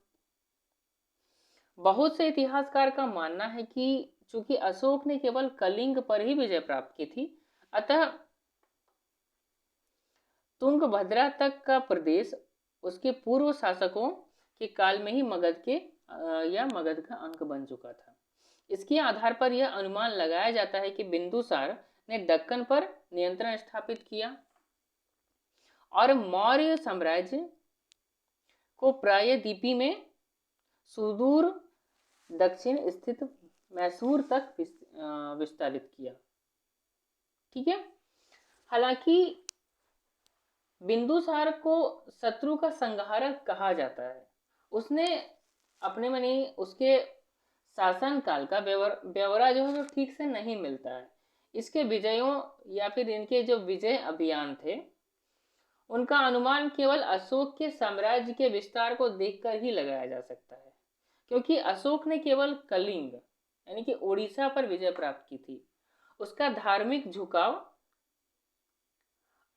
बहुत से इतिहासकार का मानना है कि चूंकि अशोक ने केवल कलिंग पर ही विजय प्राप्त की थी, अतः तुंगभद्रा तक का प्रदेश उसके पूर्व शासकों के काल में ही मगध का अंग बन चुका था। इसके आधार पर यह अनुमान लगाया जाता है कि बिंदुसार ने दक्कन पर नियंत्रण स्थापित किया और मौर्य साम्राज्य को प्रायद्वीपी में सुदूर दक्षिण स्थित मैसूर तक विस्तारित किया। ठीक है। हालांकि बिंदुसार को शत्रु का संहारक कहा जाता है। उसने अपने मनी उसके शासन काल का ब्यौरा जो है वो ठीक से नहीं मिलता है। इसके विजयों या फिर इनके जो विजय अभियान थे उनका अनुमान केवल अशोक के साम्राज्य के विस्तार को देखकर ही लगाया जा सकता है, क्योंकि अशोक ने केवल कलिंग यानी कि उड़ीसा पर विजय प्राप्त की थी। उसका धार्मिक झुकाव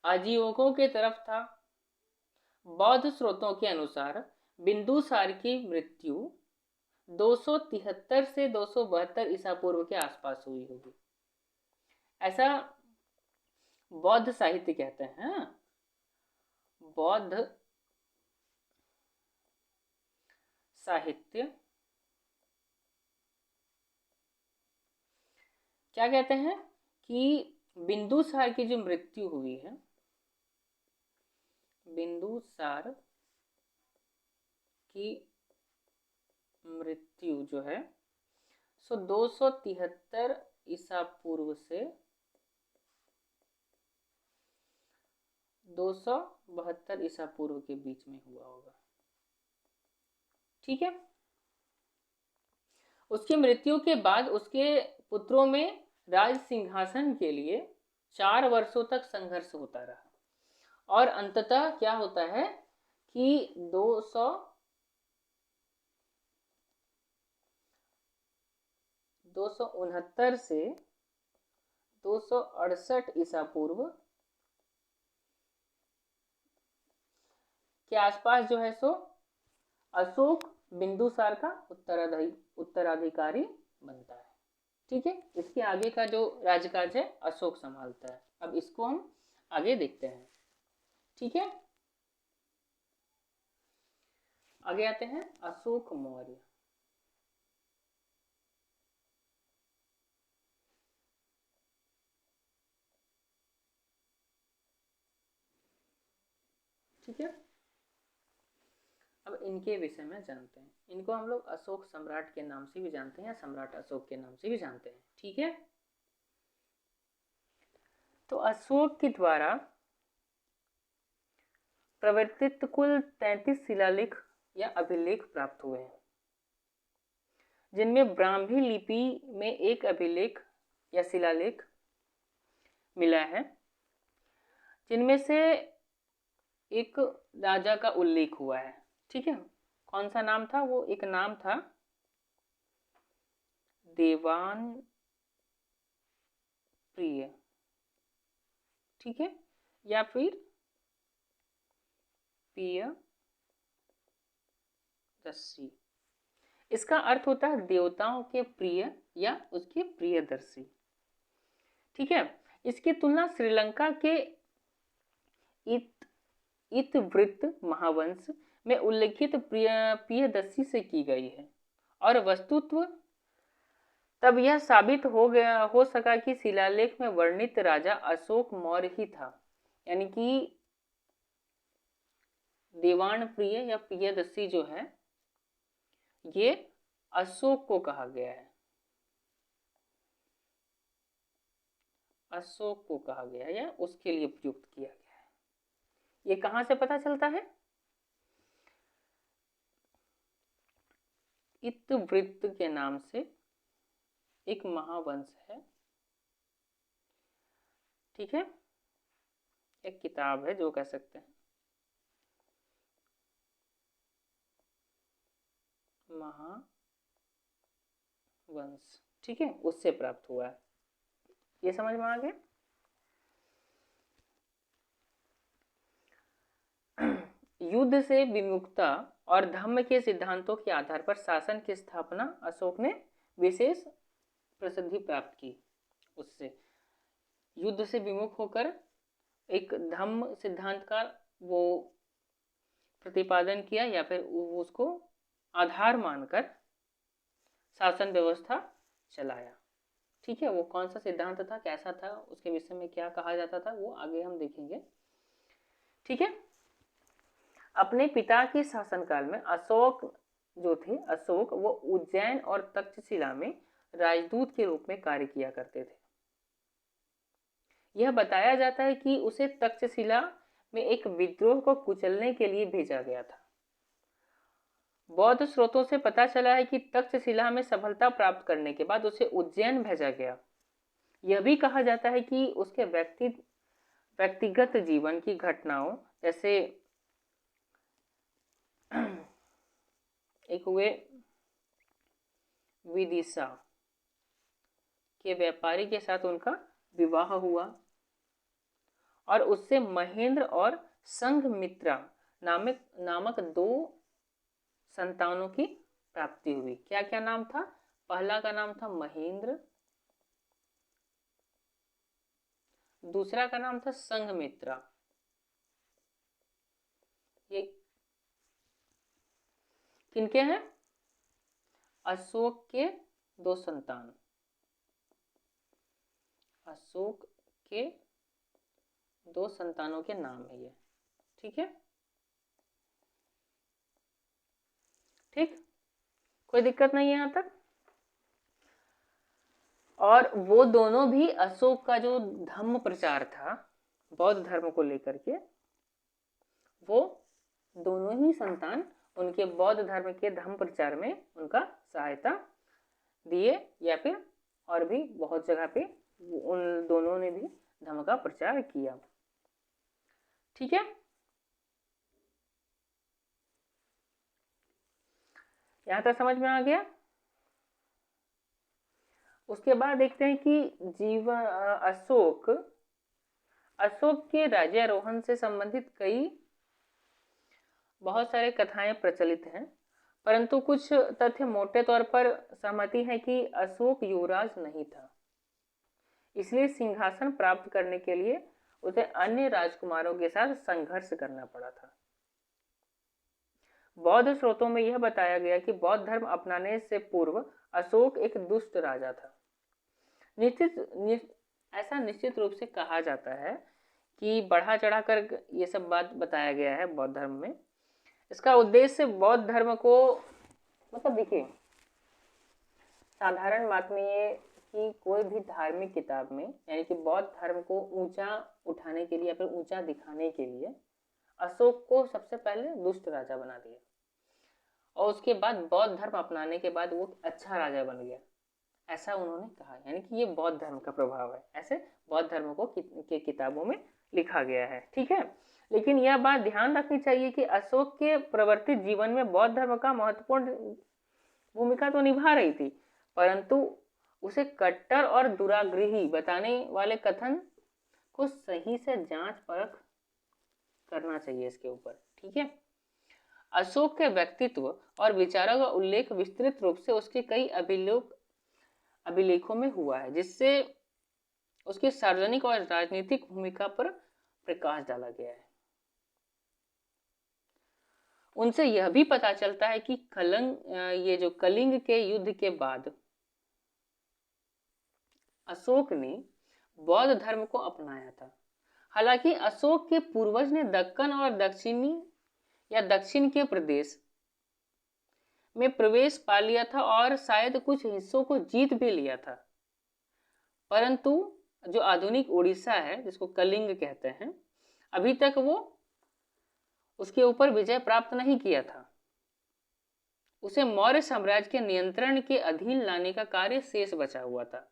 आजीवकों के तरफ था। बौद्ध स्रोतों के अनुसार बिंदुसार की मृत्यु 273 से 272 ईसा पूर्व के आसपास हुई होगी, ऐसा बौद्ध साहित्य कहते हैं। बौद्ध साहित्य क्या कहते हैं कि बिंदुसार की जो मृत्यु हुई है, बिंदुसार की मृत्यु जो है सो 273 ईसा पूर्व से 272 ईसा पूर्व के बीच में हुआ होगा। ठीक है। उसकी मृत्यु के बाद उसके पुत्रों में राज सिंहासन के लिए 4 वर्षों तक संघर्ष होता रहा और अंततः क्या होता है कि 269 से 268 ईसा पूर्व के आसपास जो है सो अशोक बिंदुसार का उत्तराधिकारी बनता है। ठीक है। इसके आगे का जो राजकाज है अशोक संभालता है। अब इसको हम आगे देखते हैं। ठीक है। आगे आते हैं अशोक मौर्य। ठीक है। अब इनके विषय में जानते हैं। इनको हम लोग अशोक सम्राट के नाम से भी जानते हैं या सम्राट अशोक के नाम से भी जानते हैं। ठीक है। तो अशोक के द्वारा प्रवर्तित कुल 33 शिलालेख या अभिलेख प्राप्त हुए हैं, जिनमें ब्राह्मी लिपि में एक अभिलेख या शिलालेख मिला है, जिनमें से एक राजा का उल्लेख हुआ है। ठीक है। कौन सा नाम था? वो एक नाम था देवान प्रिय। ठीक है। या फिर प्रियदर्शी। इसका अर्थ होता है देवताओं के प्रिय या उसके प्रियदर्शी। ठीक है। इसकी तुलना श्रीलंका के इतवृत्त महावंश में उल्लेखित प्रियदर्शी से की गई है और वस्तुत्व तब यह साबित हो सका कि शिलालेख में वर्णित राजा अशोक मौर्य ही था, यानी कि देवान प्रिय या प्रियदर्शी जो है ये अशोक को कहा गया है। अशोक को कहा गया है या उसके लिए प्रयुक्त किया गया है। ये कहां से पता चलता है? इतवृत्त के नाम से एक महावंश है। ठीक है। एक किताब है जो कह सकते हैं महावंश। ठीक है। उससे प्राप्त हुआ है। ये समझ में आ गया? युद्ध से विमुक्ता और धम्म के सिद्धांतों के आधार पर शासन की स्थापना अशोक ने विशेष प्रसिद्धि प्राप्त की। उससे युद्ध से विमुख होकर एक धम्म सिद्धांत का वो प्रतिपादन किया या फिर उसको आधार मानकर शासन व्यवस्था चलाया। ठीक है। वो कौन सा सिद्धांत था, कैसा था, उसके विषय में क्या कहा जाता था, वो आगे हम देखेंगे। ठीक है। अपने पिता के शासनकाल में अशोक जो थे अशोक, वो उज्जैन और तक्षशिला में राजदूत के रूप में कार्य किया करते थे। यह बताया जाता है कि उसे तक्षशिला में एक विद्रोह को कुचलने के लिए भेजा गया था। बौद्ध स्रोतों से पता चला है कि तक्षशिला में सफलता प्राप्त करने के बाद उसे उज्जैन भेजा गया। यह भी कहा जाता है कि उसके व्यक्तिगत जीवन की घटनाओं, जैसे एक हुए विदिशा के व्यापारी के साथ उनका विवाह हुआ और उससे महेंद्र और संघमित्रा नामक 2 संतानों की प्राप्ति हुई। क्या क्या नाम था? पहला का नाम था महेंद्र, दूसरा का नाम था संघमित्रा। ये किनके हैं? अशोक के 2 संतान। अशोक के 2 संतानों के नाम है ये। ठीक है, ठीक, कोई दिक्कत नहीं है यहाँ तक। और वो दोनों भी अशोक का जो धम्म प्रचार था बौद्ध धर्म को लेकर के, वो दोनों ही संतान उनके बौद्ध धर्म के धम्म प्रचार में उनका सहायता दिए, या फिर और भी बहुत जगह पे उन दोनों ने भी धम्म का प्रचार किया। ठीक है, यहाँ तक समझ में आ गया। उसके बाद देखते हैं कि अशोक के राज्यारोहण से संबंधित बहुत सारे कथाएं प्रचलित हैं, परंतु कुछ तथ्य मोटे तौर पर सहमति है कि अशोक युवराज नहीं था, इसलिए सिंहासन प्राप्त करने के लिए उसे अन्य राजकुमारों के साथ संघर्ष करना पड़ा था। बौद्ध स्रोतों में यह बताया गया कि बौद्ध धर्म अपनाने से पूर्व अशोक एक दुष्ट राजा था। ऐसा निश्चित रूप से कहा जाता है कि बढ़ा चढ़ाकर ये सब बात बताया गया है बौद्ध धर्म में। इसका उद्देश्य बौद्ध धर्म को, मतलब देखिए, साधारण बात में ये कि कोई भी धार्मिक किताब में, यानी कि बौद्ध धर्म को ऊंचा उठाने के लिए या फिर ऊंचा दिखाने के लिए अशोक को सबसे पहले दुष्ट राजा बना दिया और उसके बाद बौद्ध धर्म अपनाने के बाद वो अच्छा राजा बन गया, ऐसा उन्होंने कहा। यानी कि ये बौद्ध धर्म का प्रभाव है, ऐसे बौद्ध धर्म को के किताबों में लिखा गया है। ठीक है, लेकिन यह बात ध्यान रखनी चाहिए कि अशोक के प्रवर्तित जीवन में बौद्ध धर्म का महत्वपूर्ण भूमिका तो निभा रही थी, परंतु उसे कट्टर और दुराग्रही बताने वाले कथन को सही से जांच परख करना चाहिए इसके ऊपर। ठीक है, अशोक के व्यक्तित्व और विचारों का उल्लेख विस्तृत रूप से उसके कई अभिलेखों में हुआ है, जिससे उसकी सार्वजनिक और राजनीतिक भूमिका पर प्रकाश डाला गया है। उनसे यह भी पता चलता है कि कलिंग के युद्ध के बाद अशोक ने बौद्ध धर्म को अपनाया था। हालांकि अशोक के पूर्वज ने दक्कन और दक्षिण के प्रदेश में प्रवेश पा लिया था और शायद कुछ हिस्सों को जीत भी लिया था, परंतु जो आधुनिक उड़ीसा है, जिसको कलिंग कहते हैं, अभी तक वो उसके ऊपर विजय प्राप्त नहीं किया था। उसे मौर्य साम्राज्य के नियंत्रण के अधीन लाने का कार्य शेष बचा हुआ था।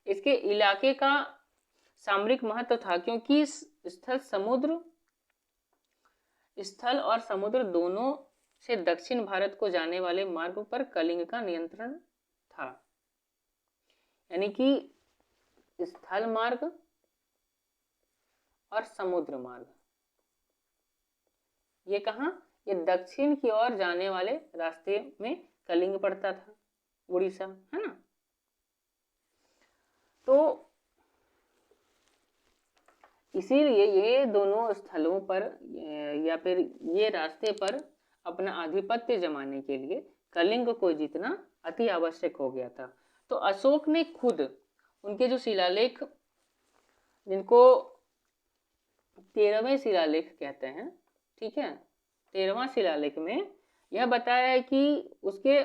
इसके इलाके का सामरिक महत्व था, क्योंकि स्थल और समुद्र दोनों से दक्षिण भारत को जाने वाले मार्ग पर कलिंग का नियंत्रण था। यानी कि स्थल मार्ग और समुद्र मार्ग, ये कहाँ, ये दक्षिण की ओर जाने वाले रास्ते में कलिंग पड़ता था, उड़ीसा, है ना। तो इसीलिए ये दोनों स्थलों पर या फिर ये रास्ते पर अपना आधिपत्य जमाने के लिए कलिंग को जीतना अति आवश्यक हो गया था। तो अशोक ने खुद उनके जो शिलालेख, जिनको 13वें शिलालेख कहते हैं, ठीक है, 13वां शिलालेख में यह बताया है कि उसके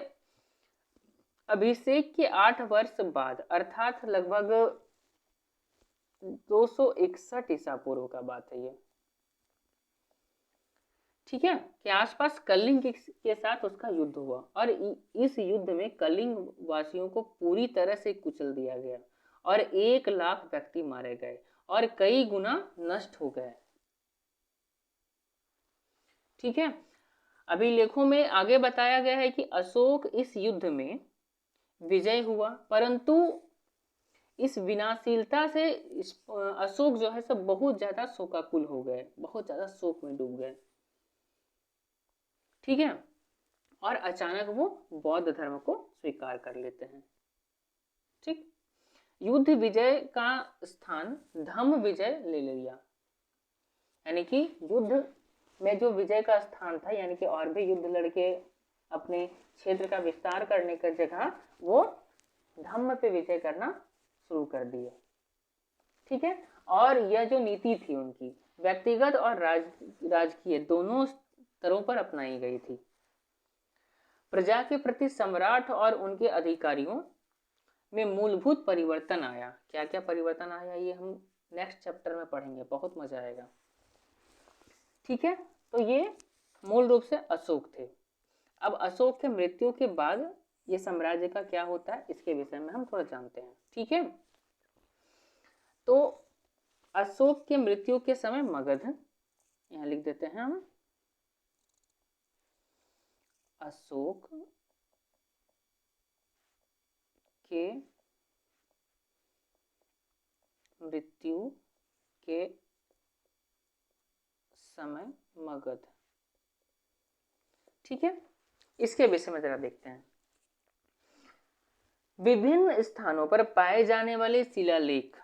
अभिषेक के 8 वर्ष बाद अर्थात लगभग 261 ईसा पूर्व का बात है ये, ठीक है, के आसपास कलिंग के साथ उसका युद्ध हुआ और इस युद्ध में कलिंग वासियों को पूरी तरह से कुचल दिया गया और 1 लाख व्यक्ति मारे गए और कई गुना नष्ट हो गए, ठीक है। अभी लेखों में आगे बताया गया है कि अशोक इस युद्ध में विजय हुआ, परंतु इस विनाशीलता से अशोक जो है सब बहुत ज्यादा शोकाकुल हो गए, बहुत ज्यादा शोक में डूब गए, ठीक है, और अचानक वो बौद्ध धर्म को स्वीकार कर लेते हैं, ठीक। युद्ध विजय का स्थान धम्म विजय ले लिया, यानी कि युद्ध में जो विजय का स्थान था, यानी कि और भी युद्ध लड़के अपने क्षेत्र का विस्तार करने का जगह वो धम्म पे विजय करना शुरू कर दिए, ठीक है। और यह जो नीति थी उनकी व्यक्तिगत और राजकीय दोनों स्तरों पर अपनाई गई थी। प्रजा के प्रति सम्राट और उनके अधिकारियों में मूलभूत परिवर्तन आया। क्या क्या परिवर्तन आया ये हम नेक्स्ट चैप्टर में पढ़ेंगे, बहुत मजा आएगा, ठीक है। तो ये मूल रूप से अशोक थे। अब अशोक के मृत्यु के बाद ये साम्राज्य का क्या होता है इसके विषय में हम थोड़ा जानते हैं, ठीक है। तो अशोक के मृत्यु के समय मगध, यहाँ लिख देते हैं हम, अशोक के मृत्यु के समय मगध, ठीक है। इसके विषय में जरा देखते हैं। विभिन्न स्थानों पर पाए जाने वाले शिलालेख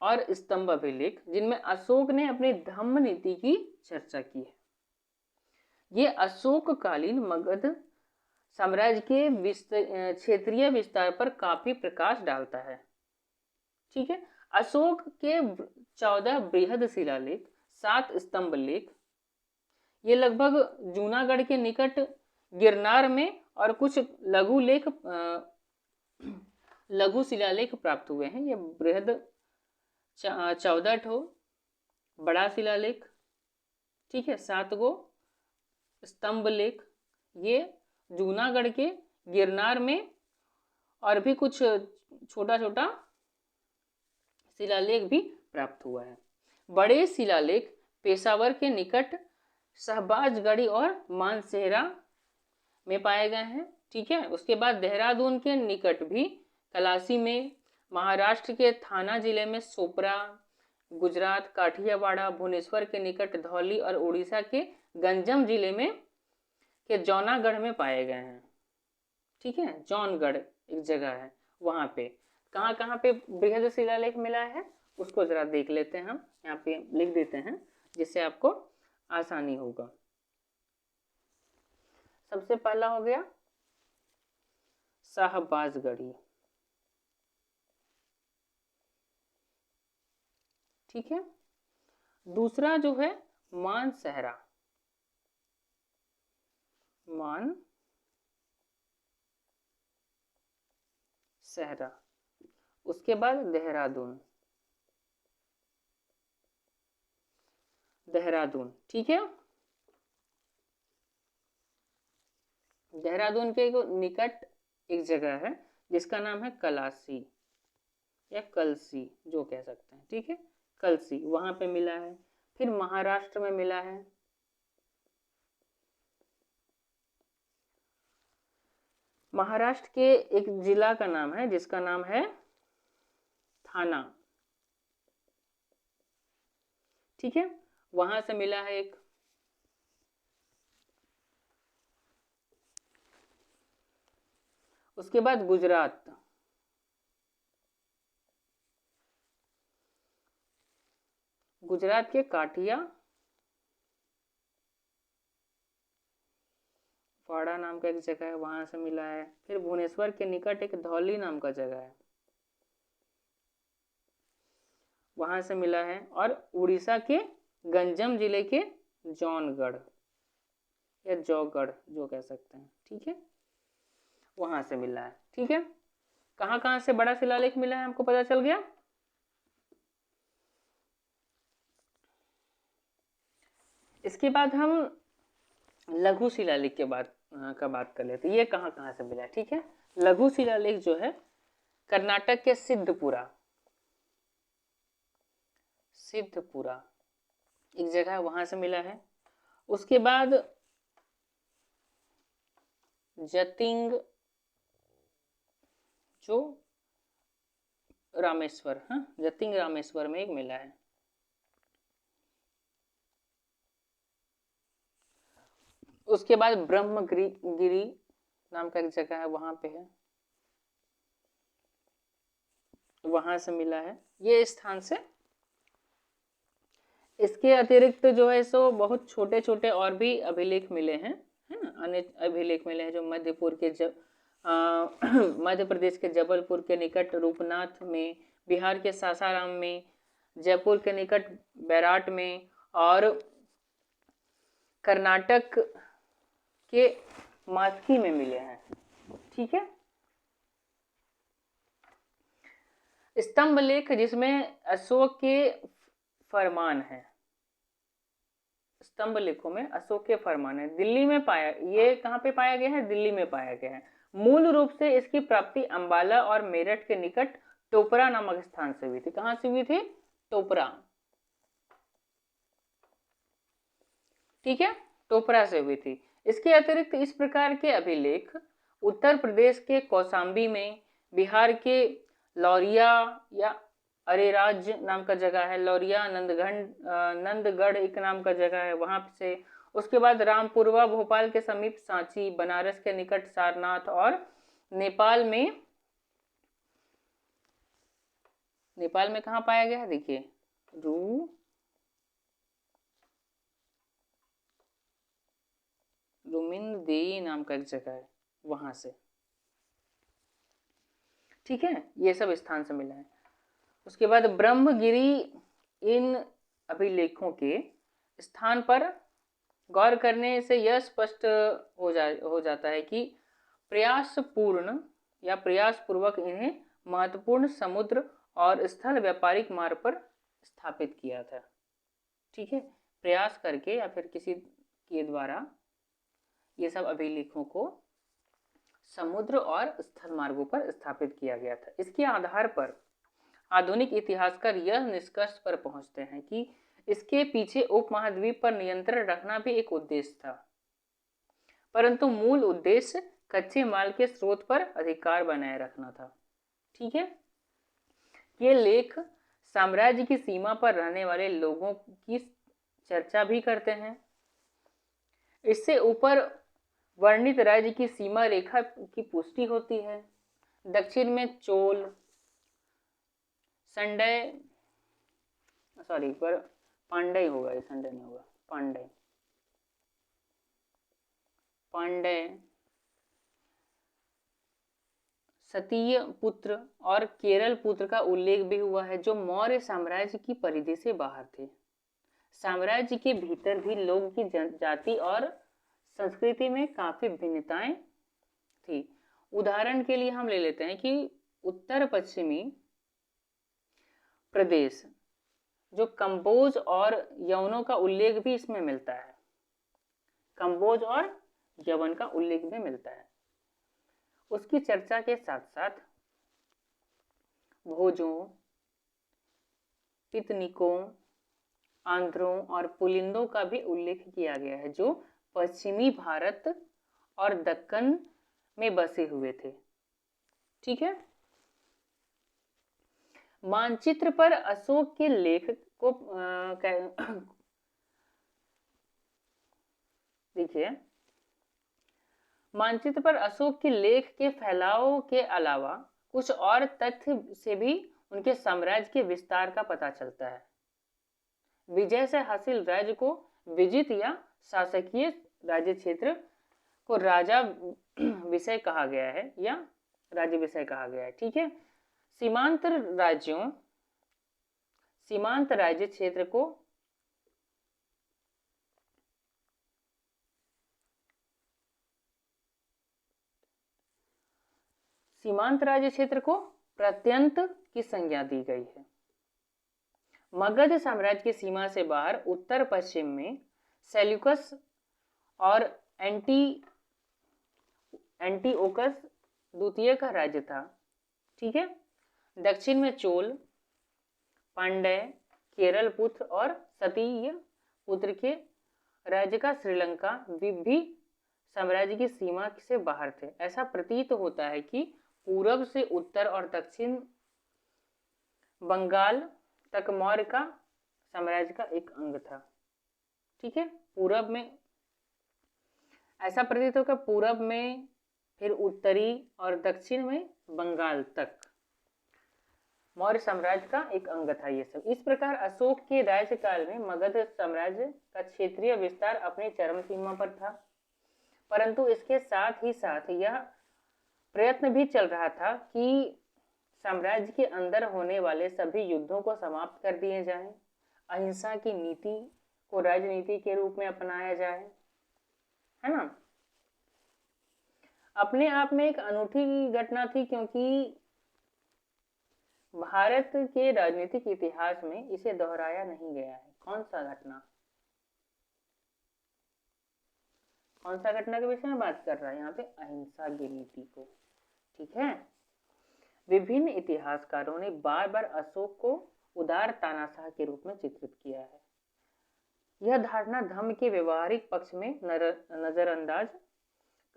और स्तंभ अभिलेख जिनमें अशोक ने अपनी धम्म नीति की चर्चा की है, ये अशोककालीन मगध साम्राज्य के क्षेत्रीय विस्तार पर काफी प्रकाश डालता है, ठीक है। अशोक के 14 बृहद शिलालेख, 7 स्तंभ लेख, ये लगभग जूनागढ़ के निकट गिरनार में और कुछ लघु शिलालेख प्राप्त हुए हैं। ये बृहद 14 ठो बड़ा शिलालेख, ठीक है, 7 गो स्तंभ लेख, ये जूनागढ़ के गिरनार में और भी कुछ छोटा छोटा शिलालेख भी प्राप्त हुआ है। बड़े शिलालेख पेशावर के निकट शहबाजगढ़ी और मानसेहरा में पाए गए हैं, ठीक है। उसके बाद देहरादून के निकट भी कलासी में, महाराष्ट्र के थाना जिले में सोपरा, गुजरात काठियावाड़ा, भुवनेश्वर के निकट धौली और उड़ीसा के गंजम जिले में के जौनागढ़ में पाए गए हैं, ठीक है। जौनगढ़ एक जगह है, वहां पे कहाँ कहाँ पे बृहद शिलालेख मिला है उसको जरा देख लेते हैं हम, यहाँ पे लिख देते हैं जिससे आपको आसानी होगा। सबसे पहला हो गया शाहबाजगढ़ी, ठीक है। दूसरा जो है मानसेहरा, मानसेहरा, उसके बाद देहरादून, ठीक है। देहरादून के निकट एक जगह है जिसका नाम है कलासी या कलसी, जो कह सकते हैं, ठीक है, कलसी, वहां पे मिला है। फिर महाराष्ट्र में मिला है, महाराष्ट्र के एक जिला का नाम है जिसका नाम है थाना, ठीक है, वहां से मिला है एक। उसके बाद गुजरात, गुजरात के काठिया वाड़ा नाम का एक जगह है, वहां से मिला है। फिर भुवनेश्वर के निकट एक धौली नाम का जगह है, वहां से मिला है। और उड़ीसा के गंजम जिले के जौनगढ़, या जौगढ़ जो कह सकते हैं, ठीक है, वहां से मिला है। ठीक है, कहाँ कहाँ से बड़ा शिलालेख मिला है हमको पता चल गया। इसके बाद हम लघु शिलालेख के बाद का बात कर लेते हैं, ये कहाँ कहाँ से मिला है। ठीक है, लघु शिलालेख जो है कर्नाटक के सिद्धपुरा एक जगह है, वहां से मिला है। उसके बाद जतिंग जो रामेश्वर, हाँ, जतिंग रामेश्वर में एक मिला है। उसके बाद ब्रह्मगिरी नाम का एक जगह है, वहां पे है, वहां से मिला है ये स्थान से। इसके अतिरिक्त जो है सो बहुत छोटे छोटे और भी अभिलेख मिले हैं, है ना, अन्य अभिलेख मिले हैं जो मध्यपुर के मध्य प्रदेश के जबलपुर के निकट रूपनाथ में, बिहार के सासाराम में, जयपुर के निकट बैराट में, और कर्नाटक के मास्की में मिले हैं। ठीक है, स्तंभ लेख जिसमें अशोक के फरमान है, स्तंभ लेखों में अशोक के फरमान है, दिल्ली में पाया, ये कहाँ पे पाया गया है, दिल्ली में पाया गया है। मूल रूप से इसकी प्राप्ति अंबाला और मेरठ के निकट टोपरा नामक स्थान से हुई थी। कहां से हुई थी, टोपरा, ठीक है, टोपरा से हुई थी। इसके अतिरिक्त इस प्रकार के अभिलेख उत्तर प्रदेश के कौशाम्बी में, बिहार के लौरिया या अरेराज नाम का जगह है, लौरिया, नंदगढ़ एक नाम का जगह है, वहां से। उसके बाद रामपुरवा भोपाल के समीप सांची, बनारस के निकट सारनाथ, और नेपाल में कहाँ पाया गया है, देखिए रुमिनदेई नाम का एक जगह है, वहां से। ठीक है, ये सब स्थान से मिला है। उसके बाद ब्रह्मगिरी, इन अभिलेखों के स्थान पर गौर करने से यह स्पष्ट हो जाता है कि प्रयासपूर्ण या प्रयासपूर्वक इन्हें महत्वपूर्ण समुद्र और स्थल व्यापारिक मार्ग पर स्थापित किया था। ठीक है, प्रयास करके या फिर किसी के द्वारा ये सब अभिलेखों को समुद्र और स्थल मार्गों पर स्थापित किया गया था। इसके आधार पर आधुनिक इतिहासकार यह निष्कर्ष पर पहुंचते हैं कि इसके पीछे उपमहाद्वीप पर नियंत्रण रखना भी एक उद्देश्य था, परंतु मूल उद्देश्य कच्चे माल के स्रोत पर अधिकार बनाए रखना था। ठीक है, ये लेख साम्राज्य की सीमा पर रहने वाले लोगों की चर्चा भी करते हैं। इससे ऊपर वर्णित राज्य की सीमा रेखा की पुष्टि होती है। दक्षिण में चोल, पांड्य होगा, ये संडे नहीं होगा, पांड्य, सतीय पुत्र और केरल पुत्र का उल्लेख भी हुआ है, जो मौर्य साम्राज्य की परिधि से बाहर थे। साम्राज्य के भीतर भी लोगों की जाति और संस्कृति में काफी भिन्नताएं थी। उदाहरण के लिए हम ले लेते हैं कि उत्तर पश्चिमी प्रदेश जो कंबोज और यवनों का उल्लेख भी इसमें मिलता है, कंबोज और यवन का उल्लेख भी मिलता है। उसकी चर्चा के साथ साथ भोजों, पितनिकों, आंध्रों और पुलिंदों का भी उल्लेख किया गया है, जो पश्चिमी भारत और दक्कन में बसे हुए थे। ठीक है, मानचित्र पर अशोक के लेख को देखिए, मानचित्र पर अशोक के लेख के फैलाव के अलावा कुछ और तथ्य से भी उनके साम्राज्य के विस्तार का पता चलता है। विजय से हासिल राज्य को विजित या शासकीय राज्य क्षेत्र को राजा विषय कहा गया है या राज्य विषय कहा गया है। ठीक है, सीमांत राज्य क्षेत्र को सीमांत राज्य क्षेत्र को प्रत्यंत की संज्ञा दी गई है। मगध साम्राज्य की सीमा से बाहर उत्तर पश्चिम में सेल्यूकस और एंटीओकस द्वितीय का राज्य था। ठीक है। दक्षिण में चोल, पांड्य, केरल पुत्र और सतीय पुत्र के राज्य का श्रीलंका भी साम्राज्य की सीमा से बाहर थे। ऐसा प्रतीत होता है कि पूर्व से उत्तर और दक्षिण बंगाल तक मौर्य का साम्राज्य का एक अंग था। ठीक है। पूरब में ऐसा प्रतीत होगा, पूरब में, फिर उत्तरी और दक्षिण में बंगाल तक मौर्य साम्राज्य का एक अंग था ये सब। इस प्रकार अशोक के राज्यकाल में मगध साम्राज्य का क्षेत्रीय विस्तार अपनी चरम सीमा पर था, परंतु इसके साथ ही साथ यह प्रयत्न भी चल रहा था कि साम्राज्य के अंदर होने वाले सभी युद्धों को समाप्त कर दिए जाएं, अहिंसा की नीति को राजनीति के रूप में अपनाया जाए, है ना। अपने आप में एक अनूठी घटना थी, क्योंकि भारत के राजनीतिक इतिहास में इसे दोहराया नहीं गया है। कौन सा घटना के विषय में बात कर रहा है यहाँ पे? अहिंसा की नीति को। ठीक है। विभिन्न इतिहासकारों ने बार बार अशोक को उदार तानाशाह के रूप में चित्रित किया है। यह धारणा धर्म के व्यवहारिक पक्ष में नजरअंदाज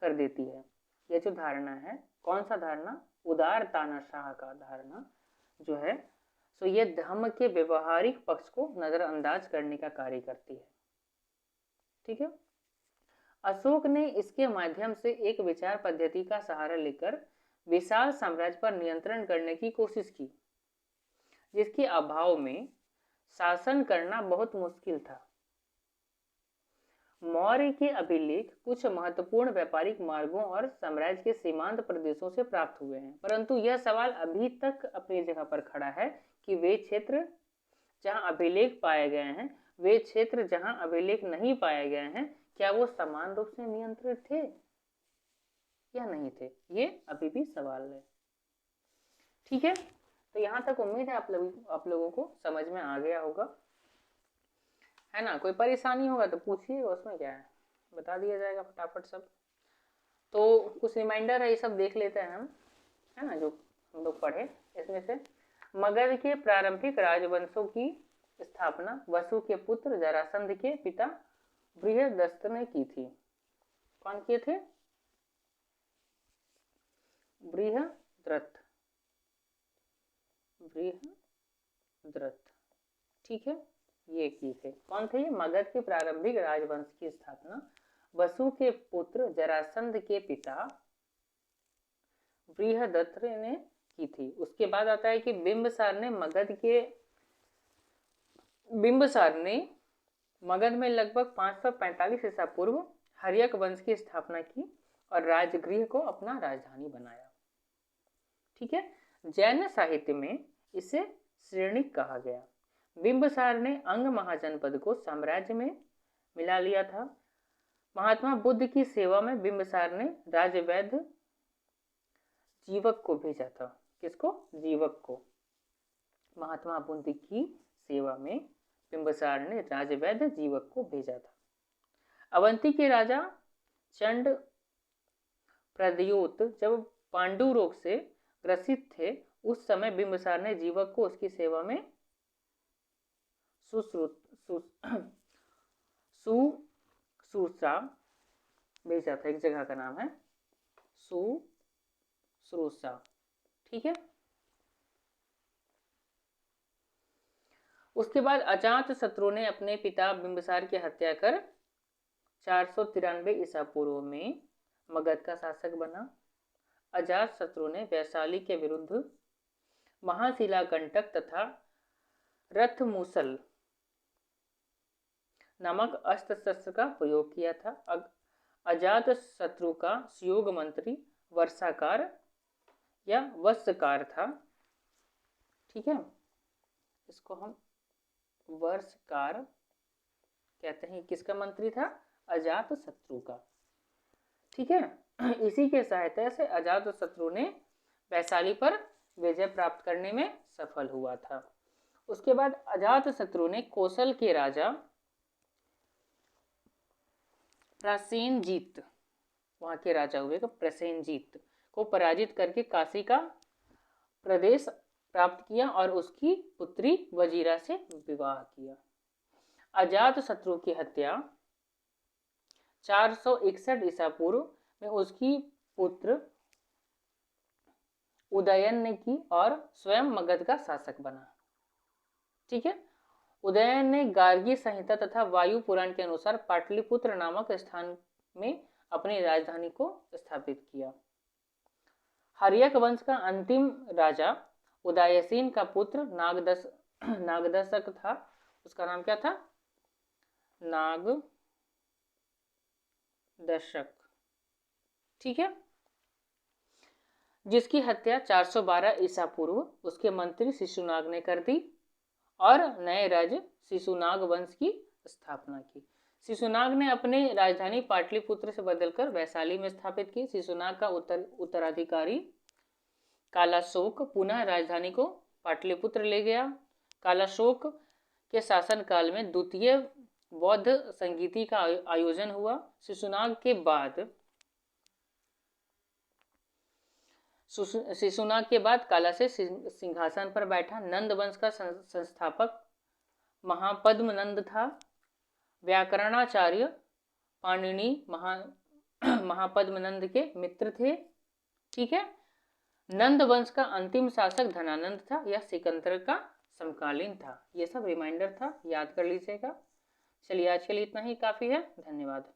कर देती है। यह जो धारणा है, कौन सा धारणा? उदार तानाशाह का धारणा जो है, तो ये धर्म के व्यवहारिक पक्ष को नजरअंदाज करने का कार्य करती है। ठीक है। अशोक ने इसके माध्यम से एक विचार पद्धति का सहारा लेकर विशाल साम्राज्य पर नियंत्रण करने की कोशिश की, जिसके अभाव में शासन करना बहुत मुश्किल था। मौर्य के अभिलेख कुछ महत्वपूर्ण व्यापारिक मार्गों और साम्राज्य के सीमांत प्रदेशों से प्राप्त हुए हैं, परंतु यह सवाल अभी तक अपनी जगह पर खड़ा है कि वे क्षेत्र जहां अभिलेख पाए गए हैं, वे क्षेत्र जहां अभिलेख नहीं पाए गए हैं, क्या वो समान रूप से नियंत्रित थे या नहीं थे? ये अभी भी सवाल है। ठीक है। तो यहाँ तक उम्मीद है आप लोगों को समझ में आ गया होगा, है ना। कोई परेशानी होगा तो पूछिए, उसमें क्या है, बता दिया जाएगा फटाफट सब। तो कुछ रिमाइंडर है, ये सब देख लेते हैं हम, है ना, जो हम लोग पढ़े। इसमें से मगध के प्रारंभिक राजवंशों की स्थापना वसु के पुत्र जरासंध के पिता बृहदस्त ने की थी। कौन किए थे? बृहद्रथ। ठीक है, ये की थे। कौन थे ये? मगध के प्रारंभिक राजवंश की स्थापना वसु के पुत्र जरासंध के पिता बृहदत्त ने की थी। उसके बाद आता है कि बिंबिसार ने मगध में लगभग 545 ईसा पूर्व हर्यक वंश की स्थापना की और राजगृह को अपना राजधानी बनाया। ठीक है। जैन साहित्य में इसे श्रेणिक कहा गया। बिंबिसार ने अंग महाजनपद को साम्राज्य में मिला लिया था। महात्मा बुद्ध की सेवा में बिंबिसार ने राजवैद्य जीवक को भेजा था। किसको? जीवक को। महात्मा बुद्ध की सेवा में बिंबिसार ने राजवैद्य जीवक को भेजा था। अवंती के राजा चंड प्रद्योत जब पांडु रोग से ग्रसित थे, उस समय बिंबिसार ने जीवक को उसकी सेवा में सुश्रूषा भेजा था। एक जगह का नाम है सुश्रूषा। ठीक है। उसके बाद अजात शत्रु ने अपने पिता बिंबिसार की हत्या कर 493 ईसा पूर्व में मगध का शासक बना। अजात शत्रु ने वैशाली के विरुद्ध महाशिलाकंटक तथा रथमूसल नामक अस्त्र शस्त्र का प्रयोग किया था। अजात शत्रु का सुयोग मंत्री वर्षाकार या वत्सकार था। ठीक है, इसको हम वर्षकार कहते हैं। किसका मंत्री था? अजात शत्रु का। ठीक है। इसी के सहायता से अजात शत्रु ने वैशाली पर विजय प्राप्त करने में सफल हुआ था। उसके बाद अजातशत्रु ने कौशल के राजा प्रसेनजीत, वहां के राजा हुए प्रसेनजीत को पराजित करके काशी का प्रदेश प्राप्त किया और उसकी पुत्री वजीरा से विवाह किया। अजातशत्रु की हत्या 461 ईसा पूर्व में उसकी पुत्र उदयन ने की और स्वयं मगध का शासक बना। ठीक है, उदयन ने गार्गी संहिता तथा वायु पुराण के अनुसार पाटलिपुत्र नामक स्थान में अपनी राजधानी को स्थापित किया। हर्यक वंश का अंतिम राजा उदयसीन का पुत्र नागदशक था। उसका नाम क्या था? नागदशक। ठीक है, जिसकी हत्या 412 ईसा पूर्व उसके मंत्री शिशुनाग ने कर दी और नए राज्य शिशुनाग वंश की स्थापना की। शिशुनाग ने अपनी राजधानी पाटलिपुत्र से बदलकर वैशाली में स्थापित की। शिशुनाग का उत्तराधिकारी कालाशोक पुनः राजधानी को पाटलिपुत्र ले गया। कालाशोक के शासनकाल में द्वितीय बौद्ध संगीति का आयोजन हुआ। शिशुनाग के बाद काला से सिंहासन पर बैठा नंद वंश का संस्थापक महापद्म नंद था। व्याकरणाचार्य पाणिनि महापद्म नंद के मित्र थे। ठीक है, नंद वंश का अंतिम शासक धनानंद था। यह सिकंदर का समकालीन था। यह सब रिमाइंडर था, याद कर लीजिएगा। चलिए आज के लिए इतना ही काफी है। धन्यवाद।